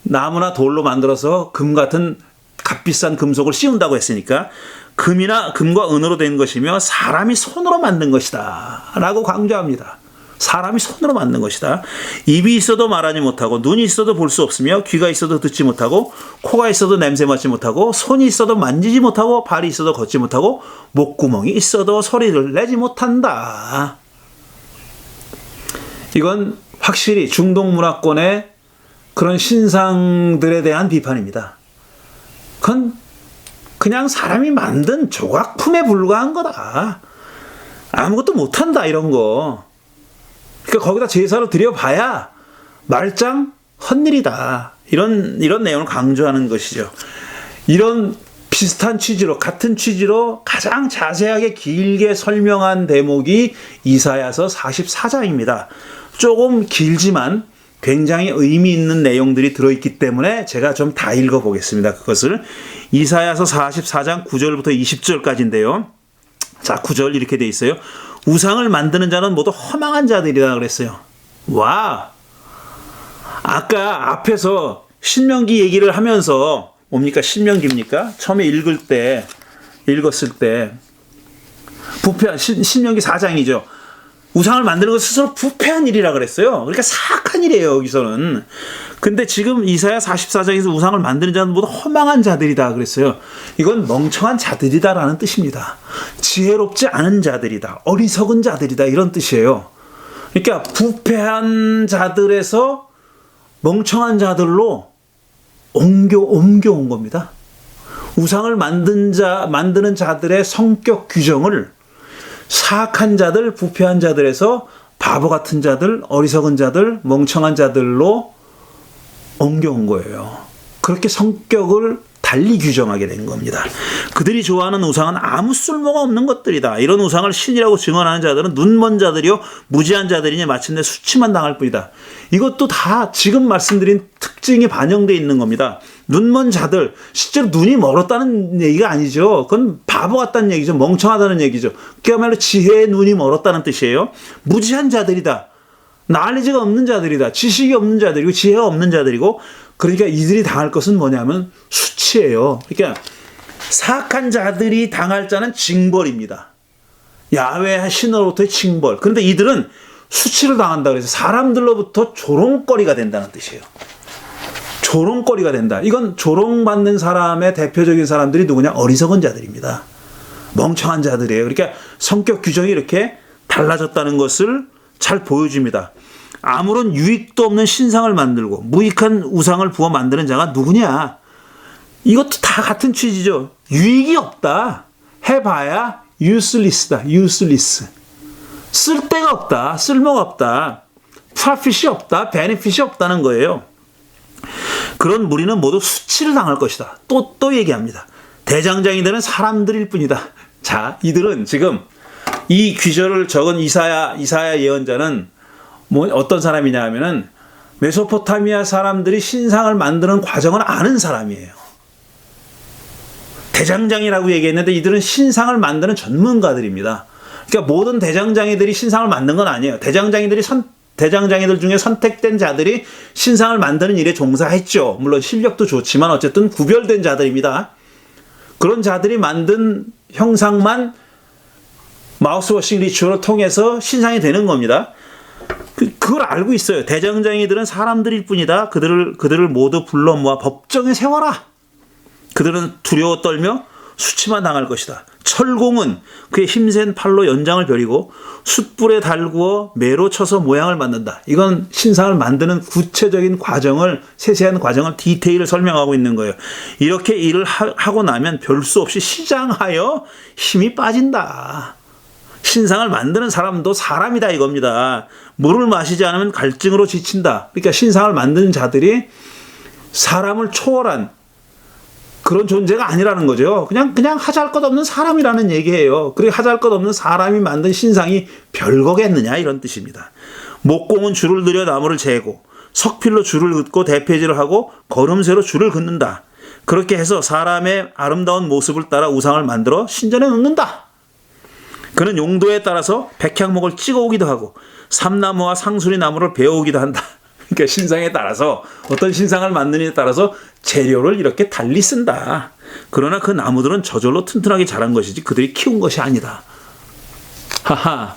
나무나 돌로 만들어서 금 같은 값비싼 금속을 씌운다고 했으니까 금과 은으로 된 것이며 사람이 손으로 만든 것이다 라고 강조합니다. 사람이 손으로 만든 것이다. 입이 있어도 말하지 못하고, 눈이 있어도 볼 수 없으며, 귀가 있어도 듣지 못하고, 코가 있어도 냄새 맡지 못하고, 손이 있어도 만지지 못하고, 발이 있어도 걷지 못하고, 목구멍이 있어도 소리를 내지 못한다. 이건 확실히 중동 문화권의 그런 신상들에 대한 비판입니다. 그건 그냥 사람이 만든 조각품에 불과한 거다. 아무것도 못한다, 이런 거. 그러니까 거기다 제사를 드려봐야 말짱 헛일이다. 이런 내용을 강조하는 것이죠. 이런 비슷한 취지로, 같은 취지로 가장 자세하게 길게 설명한 대목이 이사야서 44장입니다. 조금 길지만 굉장히 의미 있는 내용들이 들어있기 때문에 제가 좀 다 읽어보겠습니다. 그것을. 이사야서 44장 9절부터 20절까지인데요. 자, 9절 이렇게 돼 있어요. 우상을 만드는 자는 모두 허망한 자들이라 그랬어요. 와! 아까 앞에서 신명기 얘기를 하면서, 뭡니까? 신명기입니까? 처음에 읽었을 때 부패한, 신명기 4장이죠. 우상을 만드는 것 스스로 부패한 일이라 그랬어요. 그러니까 사악한 일이에요, 여기서는. 근데 지금 이사야 44장에서 우상을 만드는 자는 모두 허망한 자들이다 그랬어요. 이건 멍청한 자들이다라는 뜻입니다. 지혜롭지 않은 자들이다, 어리석은 자들이다, 이런 뜻이에요. 그러니까 부패한 자들에서 멍청한 자들로 옮겨온 겁니다. 우상을 만드는 자들의 성격 규정을 사악한 자들, 부패한 자들에서 바보 같은 자들, 어리석은 자들, 멍청한 자들로 옮겨온 거예요. 그렇게 성격을 달리 규정하게 된 겁니다. 그들이 좋아하는 우상은 아무 쓸모가 없는 것들이다. 이런 우상을 신이라고 증언하는 자들은 눈먼 자들이요 무지한 자들이니 마침내 수치만 당할 뿐이다. 이것도 다 지금 말씀드린 특징이 반영되어 있는 겁니다. 눈먼 자들, 실제로 눈이 멀었다는 얘기가 아니죠. 그건 바보 같다는 얘기죠. 멍청하다는 얘기죠. 그야말로 지혜의 눈이 멀었다는 뜻이에요. 무지한 자들이다. 나리지가 없는 자들이다. 지식이 없는 자들이고 지혜가 없는 자들이고, 그러니까 이들이 당할 것은 뭐냐면 수치예요. 그러니까 사악한 자들이 당할 자는 징벌입니다. 야훼 신으로부터의 징벌. 그런데 이들은 수치를 당한다 그래서 사람들로부터 조롱거리가 된다는 뜻이에요. 조롱거리가 된다. 이건 조롱받는 사람의 대표적인 사람들이 누구냐? 어리석은 자들입니다. 멍청한 자들이에요. 그러니까 성격 규정이 이렇게 달라졌다는 것을 잘 보여줍니다. 아무런 유익도 없는 신상을 만들고 무익한 우상을 부어 만드는 자가 누구냐? 이것도 다 같은 취지죠. 유익이 없다. 해봐야 useless다. useless. 쓸데가 없다. 쓸모가 없다. profit이 없다. benefit이 없다는 거예요. 그런 무리는 모두 수치를 당할 것이다. 또 얘기합니다. 대장장이들은 사람들일 뿐이다. 자, 이들은 지금 이 귀절을 적은 이사야 예언자는 어떤 사람이냐 하면은 메소포타미아 사람들이 신상을 만드는 과정을 아는 사람이에요. 대장장이라고 얘기했는데 이들은 신상을 만드는 전문가들입니다. 그러니까 모든 대장장이들이 신상을 만든 건 아니에요. 대장장이들 중에 선택된 자들이 신상을 만드는 일에 종사했죠. 물론 실력도 좋지만 어쨌든 구별된 자들입니다. 그런 자들이 만든 형상만 마우스워싱 리추얼을 통해서 신상이 되는 겁니다. 그걸 알고 있어요. 대장장이들은 사람들일 뿐이다. 그들을 모두 불러 모아 법정에 세워라. 그들은 두려워 떨며 수치만 당할 것이다. 철공은 그의 힘센 팔로 연장을 벼리고 숯불에 달구어 매로 쳐서 모양을 만든다. 이건 신상을 만드는 구체적인 과정을, 세세한 과정을, 디테일을 설명하고 있는 거예요. 이렇게 일을 하고 나면 별 수 없이 시장하여 힘이 빠진다. 신상을 만드는 사람도 사람이다 이겁니다. 물을 마시지 않으면 갈증으로 지친다. 그러니까 신상을 만드는 자들이 사람을 초월한 그런 존재가 아니라는 거죠. 그냥 하잘것없는 사람이라는 얘기예요. 그리고 하잘것없는 사람이 만든 신상이 별거겠느냐 이런 뜻입니다. 목공은 줄을 들여 나무를 재고 석필로 줄을 긋고 대패질을 하고 걸음쇠로 줄을 긋는다. 그렇게 해서 사람의 아름다운 모습을 따라 우상을 만들어 신전에 놓는다. 그는 용도에 따라서 백향목을 찍어오기도 하고 삼나무와 상수리 나무를 베어오기도 한다. 그러니까 신상에 따라서, 어떤 신상을 만드느냐에 따라서 재료를 이렇게 달리 쓴다. 그러나 그 나무들은 저절로 튼튼하게 자란 것이지 그들이 키운 것이 아니다. 하하,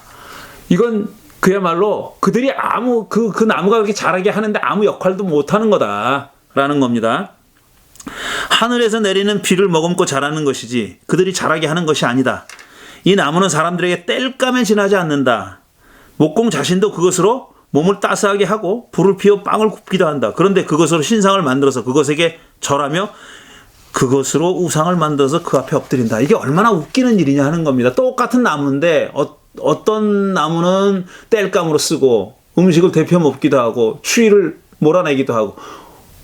이건 그야말로 그들이 그 나무가 그렇게 자라게 하는데 아무 역할도 못하는 거다라는 겁니다. 하늘에서 내리는 비를 머금고 자라는 것이지 그들이 자라게 하는 것이 아니다. 이 나무는 사람들에게 땔감에 지나지 않는다. 목공 자신도 그것으로 몸을 따스하게 하고 불을 피워 빵을 굽기도 한다. 그런데 그것으로 신상을 만들어서 그것에게 절하며 그것으로 우상을 만들어서 그 앞에 엎드린다. 이게 얼마나 웃기는 일이냐 하는 겁니다. 똑같은 나무인데 어떤 나무는 땔감으로 쓰고 음식을 데펴 먹기도 하고 추위를 몰아내기도 하고,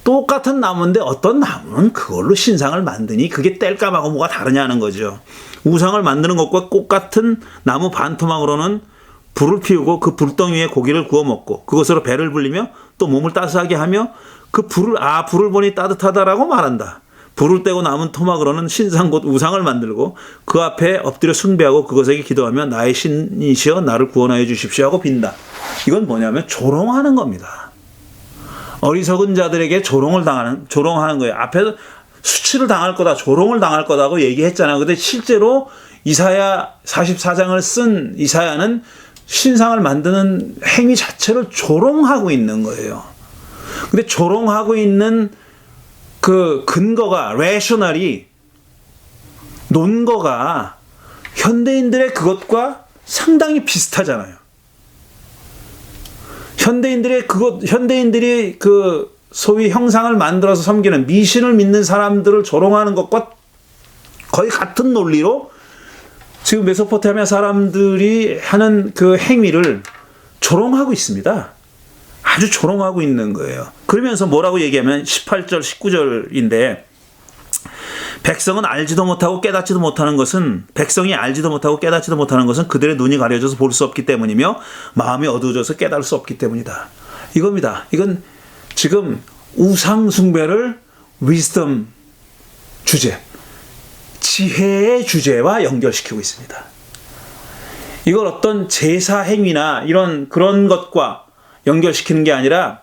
똑같은 나무인데 어떤 나무는 그걸로 신상을 만드니 그게 땔감하고 뭐가 다르냐는 거죠. 우상을 만드는 것과 똑같은 나무 반토막으로는 불을 피우고 그 불덩이 위에 고기를 구워 먹고 그것으로 배를 불리며 또 몸을 따스하게 하며 그 불을 보니 따뜻하다라고 말한다. 불을 떼고 남은 토막으로는 신상 곧 우상을 만들고 그 앞에 엎드려 숭배하고 그것에게 기도하며 나의 신이시여 나를 구원하여 주십시오 하고 빈다. 이건 뭐냐면 조롱하는 겁니다. 어리석은 자들에게 조롱하는 거예요. 앞에서 수치를 당할 거다, 조롱을 당할 거다고 얘기했잖아요. 근데 실제로 이사야 44장을 쓴 이사야는 신상을 만드는 행위 자체를 조롱하고 있는 거예요. 근데 조롱하고 있는 그 근거가, 레셔널이, 논거가 현대인들의 그것과 상당히 비슷하잖아요. 현대인들이 그 소위 형상을 만들어서 섬기는 미신을 믿는 사람들을 조롱하는 것과 거의 같은 논리로 지금 메소포타미아 사람들이 하는 그 행위를 조롱하고 있습니다. 아주 조롱하고 있는 거예요. 그러면서 뭐라고 얘기하면 18절, 19절인데 백성이 알지도 못하고 깨닫지도 못하는 것은 그들의 눈이 가려져서 볼 수 없기 때문이며 마음이 어두워져서 깨달을 수 없기 때문이다. 이겁니다. 이건 지금 우상 숭배를 위즈덤 주제, 지혜의 주제와 연결시키고 있습니다. 이걸 어떤 제사 행위나 그런 것과 연결시키는 게 아니라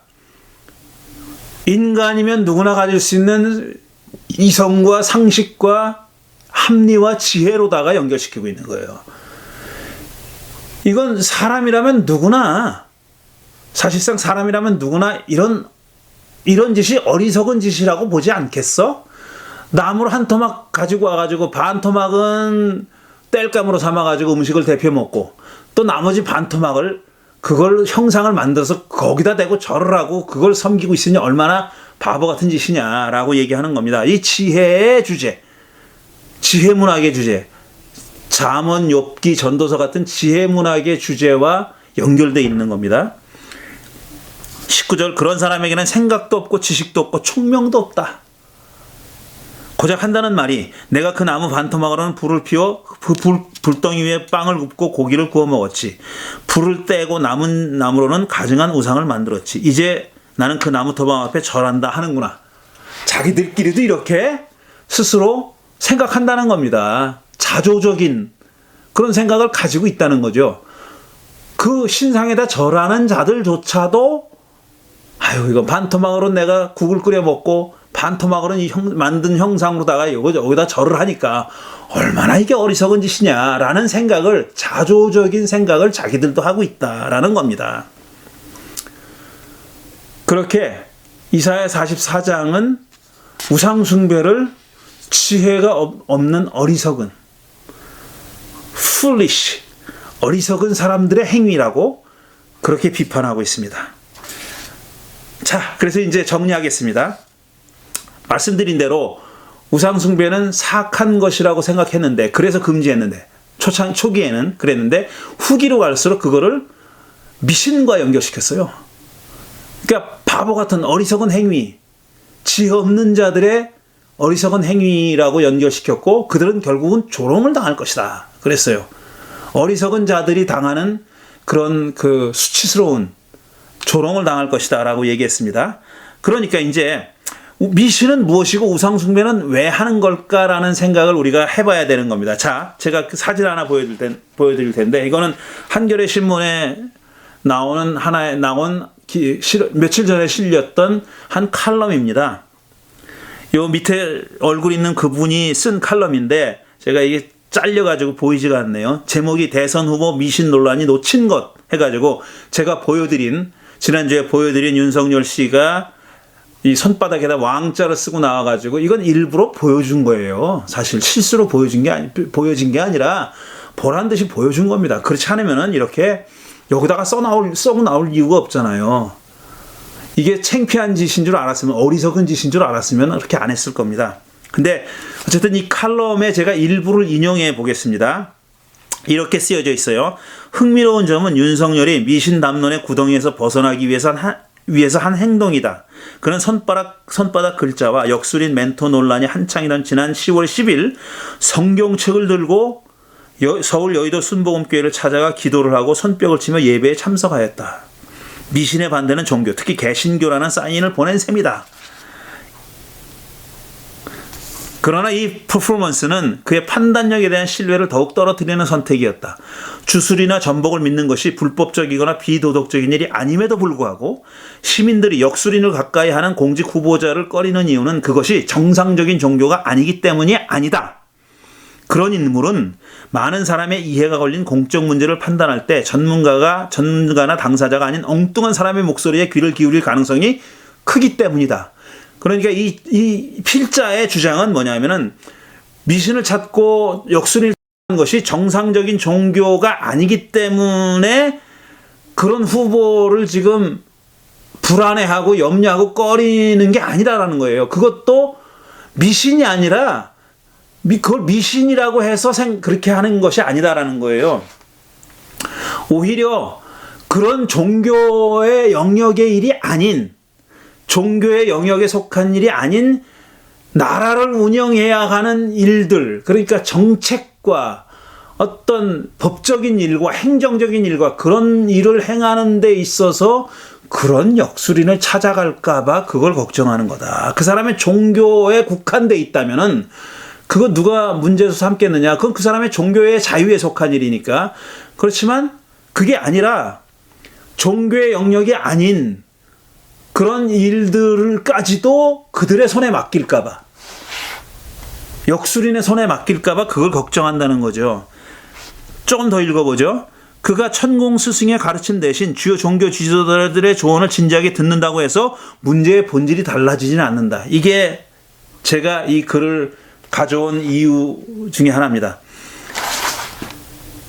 인간이면 누구나 가질 수 있는 이성과 상식과 합리와 지혜로다가 연결시키고 있는 거예요. 이건 사실상 사람이라면 누구나 이런 짓이 어리석은 짓이라고 보지 않겠어? 나무를 한 토막 가지고 와가지고 반 토막은 땔감으로 삼아가지고 음식을 데펴 먹고 또 나머지 반 토막을 그걸 형상을 만들어서 거기다 대고 절을 하고 그걸 섬기고 있으니 얼마나 바보 같은 짓이냐라고 얘기하는 겁니다. 이 지혜의 주제, 지혜문학의 주제, 잠언, 욥기, 전도서 같은 지혜문학의 주제와 연결되어 있는 겁니다. 19절, 그런 사람에게는 생각도 없고 지식도 없고 총명도 없다. 고작 한다는 말이, 내가 그 나무 반토막으로는 불을 피워 불덩이 위에 빵을 굽고 고기를 구워 먹었지. 불을 떼고 남은 나무로는 가증한 우상을 만들었지. 이제 나는 그 나무 토막 앞에 절한다 하는구나. 자기들끼리도 이렇게 스스로 생각한다는 겁니다. 자조적인 그런 생각을 가지고 있다는 거죠. 그 신상에다 절하는 자들조차도 이거 반토막으로 내가 국을 끓여 먹고 반토막으로는 만든 형상으로다가 여기다 절을 하니까 얼마나 이게 어리석은 짓이냐라는 생각을, 자조적인 생각을 자기들도 하고 있다라는 겁니다. 그렇게 이사야 44장은 우상숭배를 지혜가 없는 어리석은, foolish, 어리석은 사람들의 행위라고 그렇게 비판하고 있습니다. 자, 그래서 이제 정리하겠습니다. 말씀드린 대로 우상숭배는 사악한 것이라고 생각했는데, 그래서 금지했는데, 초기에는 그랬는데, 후기로 갈수록 그거를 미신과 연결시켰어요. 그러니까 바보 같은 어리석은 행위, 지혜 없는 자들의 어리석은 행위라고 연결시켰고, 그들은 결국은 조롱을 당할 것이다 그랬어요. 어리석은 자들이 당하는 그런 그 수치스러운 조롱을 당할 것이다 라고 얘기했습니다. 그러니까 이제 미신은 무엇이고 우상숭배는 왜 하는 걸까라는 생각을 우리가 해봐야 되는 겁니다. 자, 제가 그 사진 하나 보여드릴 텐데, 이거는 한겨레 신문에 나온 며칠 전에 실렸던 한 칼럼입니다. 요 밑에 얼굴 있는 그분이 쓴 칼럼인데, 제가 이게 잘려가지고 보이지가 않네요. 제목이 대선 후보 미신 논란이 놓친 것 해가지고, 제가 지난주에 보여드린 윤석열 씨가 이 손바닥에다 왕자를 쓰고 나와가지고, 이건 일부러 보여준 거예요. 사실 실수로 보여진 게 아니라 보란 듯이 보여준 겁니다. 그렇지 않으면은 이렇게 여기다가 써 나올 이유가 없잖아요. 이게 창피한 짓인 줄 알았으면, 어리석은 짓인 줄 알았으면 그렇게 안 했을 겁니다. 근데 어쨌든 이 칼럼에 제가 일부를 인용해 보겠습니다. 이렇게 쓰여져 있어요. 흥미로운 점은 윤석열이 미신 담론의 구덩이에서 벗어나기 위해서 한 행동이다. 그는 손바닥 글자와 역술인 멘토 논란이 한창이던 지난 10월 10일 성경책을 들고 서울 여의도 순복음교회를 찾아가 기도를 하고 손뼉을 치며 예배에 참석하였다. 미신의 반대는 종교, 특히 개신교라는 사인을 보낸 셈이다. 그러나 이 퍼포먼스는 그의 판단력에 대한 신뢰를 더욱 떨어뜨리는 선택이었다. 주술이나 전복을 믿는 것이 불법적이거나 비도덕적인 일이 아님에도 불구하고 시민들이 역술인을 가까이 하는 공직 후보자를 꺼리는 이유는 그것이 정상적인 종교가 아니기 때문이 아니다. 그런 인물은 많은 사람의 이해가 걸린 공적 문제를 판단할 때 전문가나 당사자가 아닌 엉뚱한 사람의 목소리에 귀를 기울일 가능성이 크기 때문이다. 그러니까 이 필자의 주장은 뭐냐면은, 미신을 찾고 역술을 하는 것이 정상적인 종교가 아니기 때문에 그런 후보를 지금 불안해하고 염려하고 꺼리는 게 아니다라는 거예요. 그것도 미신이 아니라 그걸 미신이라고 해서 그렇게 하는 것이 아니다라는 거예요. 오히려 그런 종교의 영역의 일이 아닌, 종교의 영역에 속한 일이 아닌 나라를 운영해야 하는 일들, 그러니까 정책과 어떤 법적인 일과 행정적인 일과 그런 일을 행하는 데 있어서 그런 역술인을 찾아갈까봐 그걸 걱정하는 거다. 그 사람의 종교에 국한돼 있다면은 그거 누가 문제로 삼겠느냐? 그건 그 사람의 종교의 자유에 속한 일이니까. 그렇지만 그게 아니라 종교의 영역이 아닌 그런 일들까지도 그들의 손에 맡길까봐, 역술인의 손에 맡길까봐 그걸 걱정한다는 거죠. 조금 더 읽어보죠. 그가 천공 스승의 가르침 대신 주요 종교 지도자들의 조언을 진지하게 듣는다고 해서 문제의 본질이 달라지지는 않는다. 이게 제가 이 글을 가져온 이유 중에 하나입니다.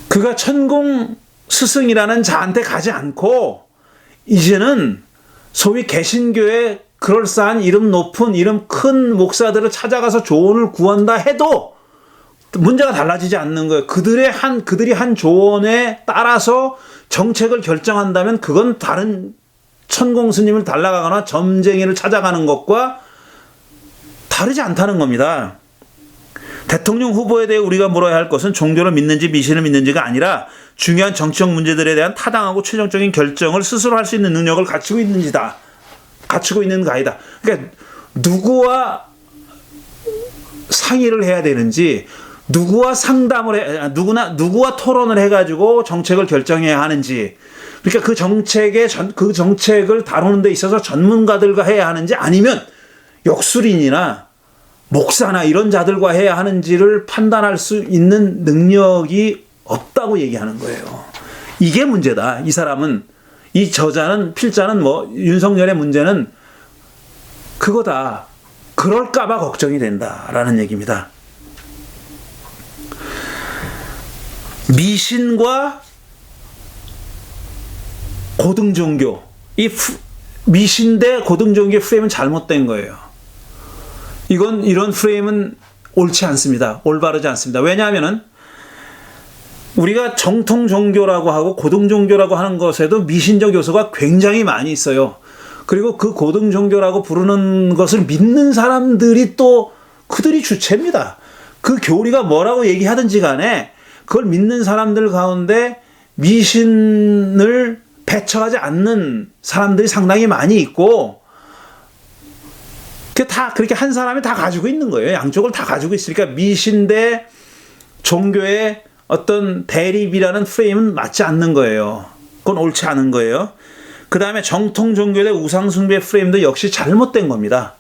그가 천공 스승이라는 자한테 가지 않고 이제는 소위 개신교의 그럴싸한 이름 높은, 이름 큰 목사들을 찾아가서 조언을 구한다 해도 문제가 달라지지 않는 거예요. 그들이 한 조언에 따라서 정책을 결정한다면 그건 다른 천공 스님을 달라가거나 점쟁이를 찾아가는 것과 다르지 않다는 겁니다. 대통령 후보에 대해 우리가 물어야 할 것은 종교를 믿는지 미신을 믿는지가 아니라 중요한 정치적 문제들에 대한 타당하고 최종적인 결정을 스스로 할 수 있는 능력을 갖추고 있는가이다. 그러니까 누구와 상의를 해야 되는지, 누구와 누구와 토론을 해가지고 정책을 결정해야 하는지, 그러니까 그 정책을 다루는 데 있어서 전문가들과 해야 하는지, 아니면 역술인이나 목사나 이런 자들과 해야 하는지를 판단할 수 있는 능력이 없다고 얘기하는 거예요. 이게 문제다. 이 사람은, 이 저자는, 필자는 윤석열의 문제는 그거다. 그럴까봐 걱정이 된다라는 얘기입니다. 미신과 고등종교, 미신 대 고등종교의 프레임은 잘못된 거예요. 이런 프레임은 옳지 않습니다. 올바르지 않습니다. 왜냐하면은 우리가 정통 종교라고 하고 고등 종교라고 하는 것에도 미신적 요소가 굉장히 많이 있어요. 그리고 그 고등 종교라고 부르는 것을 믿는 사람들이 또 그들이 주체입니다. 그 교리가 뭐라고 얘기하든지 간에 그걸 믿는 사람들 가운데 미신을 배척하지 않는 사람들이 상당히 많이 있고, 다 그렇게 한 사람이 다 가지고 있는 거예요. 양쪽을 다 가지고 있으니까 미신 대 종교의 어떤 대립이라는 프레임은 맞지 않는 거예요. 그건 옳지 않은 거예요. 그 다음에 정통 종교의 우상 숭배 프레임도 역시 잘못된 겁니다.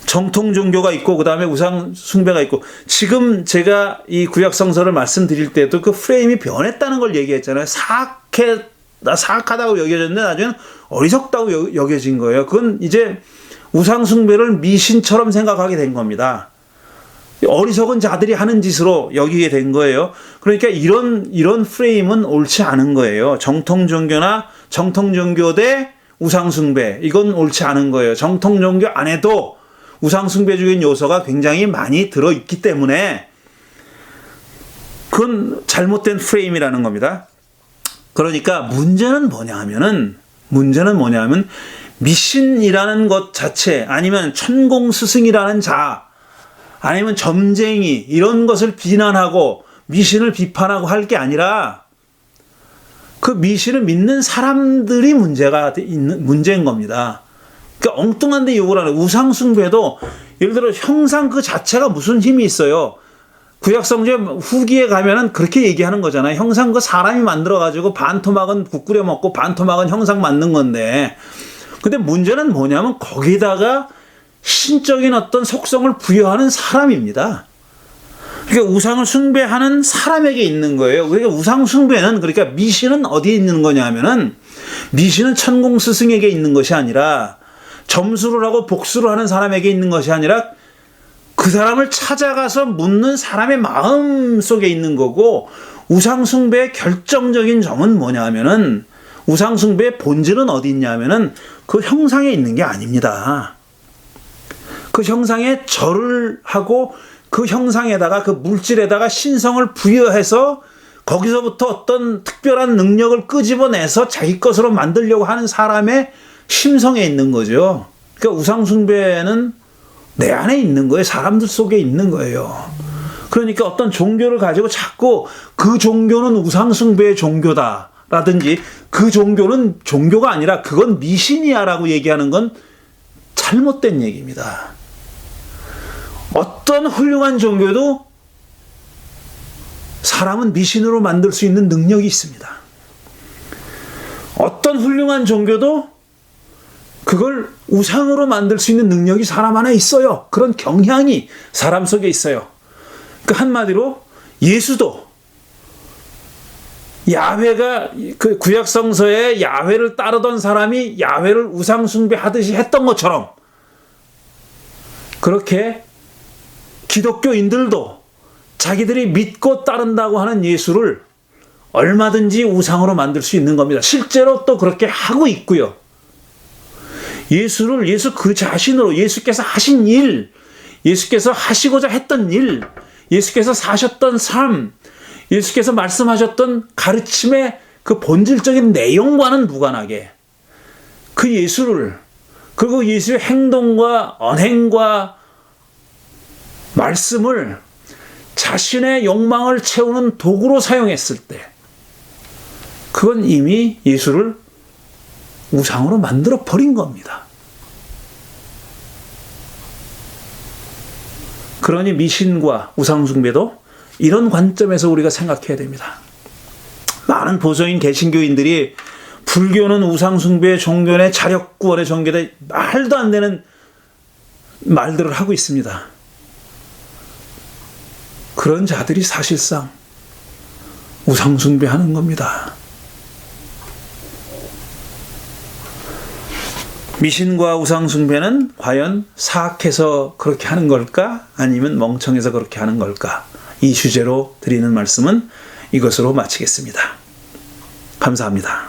정통 종교가 있고 그 다음에 우상 숭배가 있고, 지금 제가 이 구약 성서를 말씀드릴 때도 그 프레임이 변했다는 걸 얘기했잖아요. 사악하다고 여겨졌는데 나중에는 어리석다고 여겨진 거예요. 그건 이제 우상 숭배를 미신처럼 생각하게 된 겁니다. 어리석은 자들이 하는 짓으로 여기게 된 거예요. 그러니까 이런 프레임은 옳지 않은 거예요. 정통 종교나 정통 종교 대 우상 숭배, 이건 옳지 않은 거예요. 정통 종교 안에도 우상 숭배적인 요소가 굉장히 많이 들어있기 때문에 그건 잘못된 프레임이라는 겁니다. 그러니까 문제는 뭐냐 하면 미신이라는 것 자체, 아니면 천공 스승이라는 자, 아니면 점쟁이, 이런 것을 비난하고 미신을 비판하고 할 게 아니라 그 미신을 믿는 사람들이 문제인 겁니다. 그러니까 엉뚱한 데 욕을 하는, 우상 숭배도 예를 들어 형상 그 자체가 무슨 힘이 있어요. 구약성경 후기에 가면은 그렇게 얘기하는 거잖아요. 형상 그 사람이 만들어가지고 반토막은 국 끓여 먹고 반토막은 형상 만든 건데, 근데 문제는 뭐냐면 거기다가 신적인 어떤 속성을 부여하는 사람입니다. 그러니까 우상을 숭배하는 사람에게 있는 거예요. 그러니까 우상 숭배는, 그러니까 미신은 어디에 있는 거냐 하면은, 미신은 천공 스승에게 있는 것이 아니라, 점수를 하고 복수를 하는 사람에게 있는 것이 아니라 그 사람을 찾아가서 묻는 사람의 마음 속에 있는 거고, 우상 숭배의 결정적인 점은 뭐냐 하면은, 우상 숭배의 본질은 어디 있냐 하면은 그 형상에 있는 게 아닙니다. 그 형상에 절을 하고 그 형상에다가, 그 물질에다가 신성을 부여해서 거기서부터 어떤 특별한 능력을 끄집어내서 자기 것으로 만들려고 하는 사람의 심성에 있는 거죠. 그러니까 우상 숭배는 내 안에 있는 거예요. 사람들 속에 있는 거예요. 그러니까 어떤 종교를 가지고 자꾸 그 종교는 우상 숭배의 종교다 라든지, 그 종교는 종교가 아니라 그건 미신이야 라고 얘기하는 건 잘못된 얘기입니다. 어떤 훌륭한 종교도 사람은 미신으로 만들 수 있는 능력이 있습니다. 어떤 훌륭한 종교도 그걸 우상으로 만들 수 있는 능력이 사람 안에 있어요. 그런 경향이 사람 속에 있어요. 그러니까 한마디로 예수도, 야훼가 그 구약 성서에 야훼를 따르던 사람이 야훼를 우상 숭배하듯이 했던 것처럼, 그렇게 기독교인들도 자기들이 믿고 따른다고 하는 예수를 얼마든지 우상으로 만들 수 있는 겁니다. 실제로 또 그렇게 하고 있고요. 예수 그 자신으로, 예수께서 하신 일, 예수께서 하시고자 했던 일, 예수께서 사셨던 삶, 예수께서 말씀하셨던 가르침의 그 본질적인 내용과는 무관하게 그 예수를, 그리고 예수의 행동과 언행과 말씀을 자신의 욕망을 채우는 도구로 사용했을 때, 그건 이미 예수를 우상으로 만들어 버린 겁니다. 그러니 미신과 우상숭배도 이런 관점에서 우리가 생각해야 됩니다. 많은 보수인 개신교인들이 불교는 우상숭배의 종교네, 자력구원의 종교네, 말도 안 되는 말들을 하고 있습니다. 그런 자들이 사실상 우상숭배하는 겁니다. 미신과 우상숭배는 과연 사악해서 그렇게 하는 걸까? 아니면 멍청해서 그렇게 하는 걸까? 이 주제로 드리는 말씀은 이것으로 마치겠습니다. 감사합니다.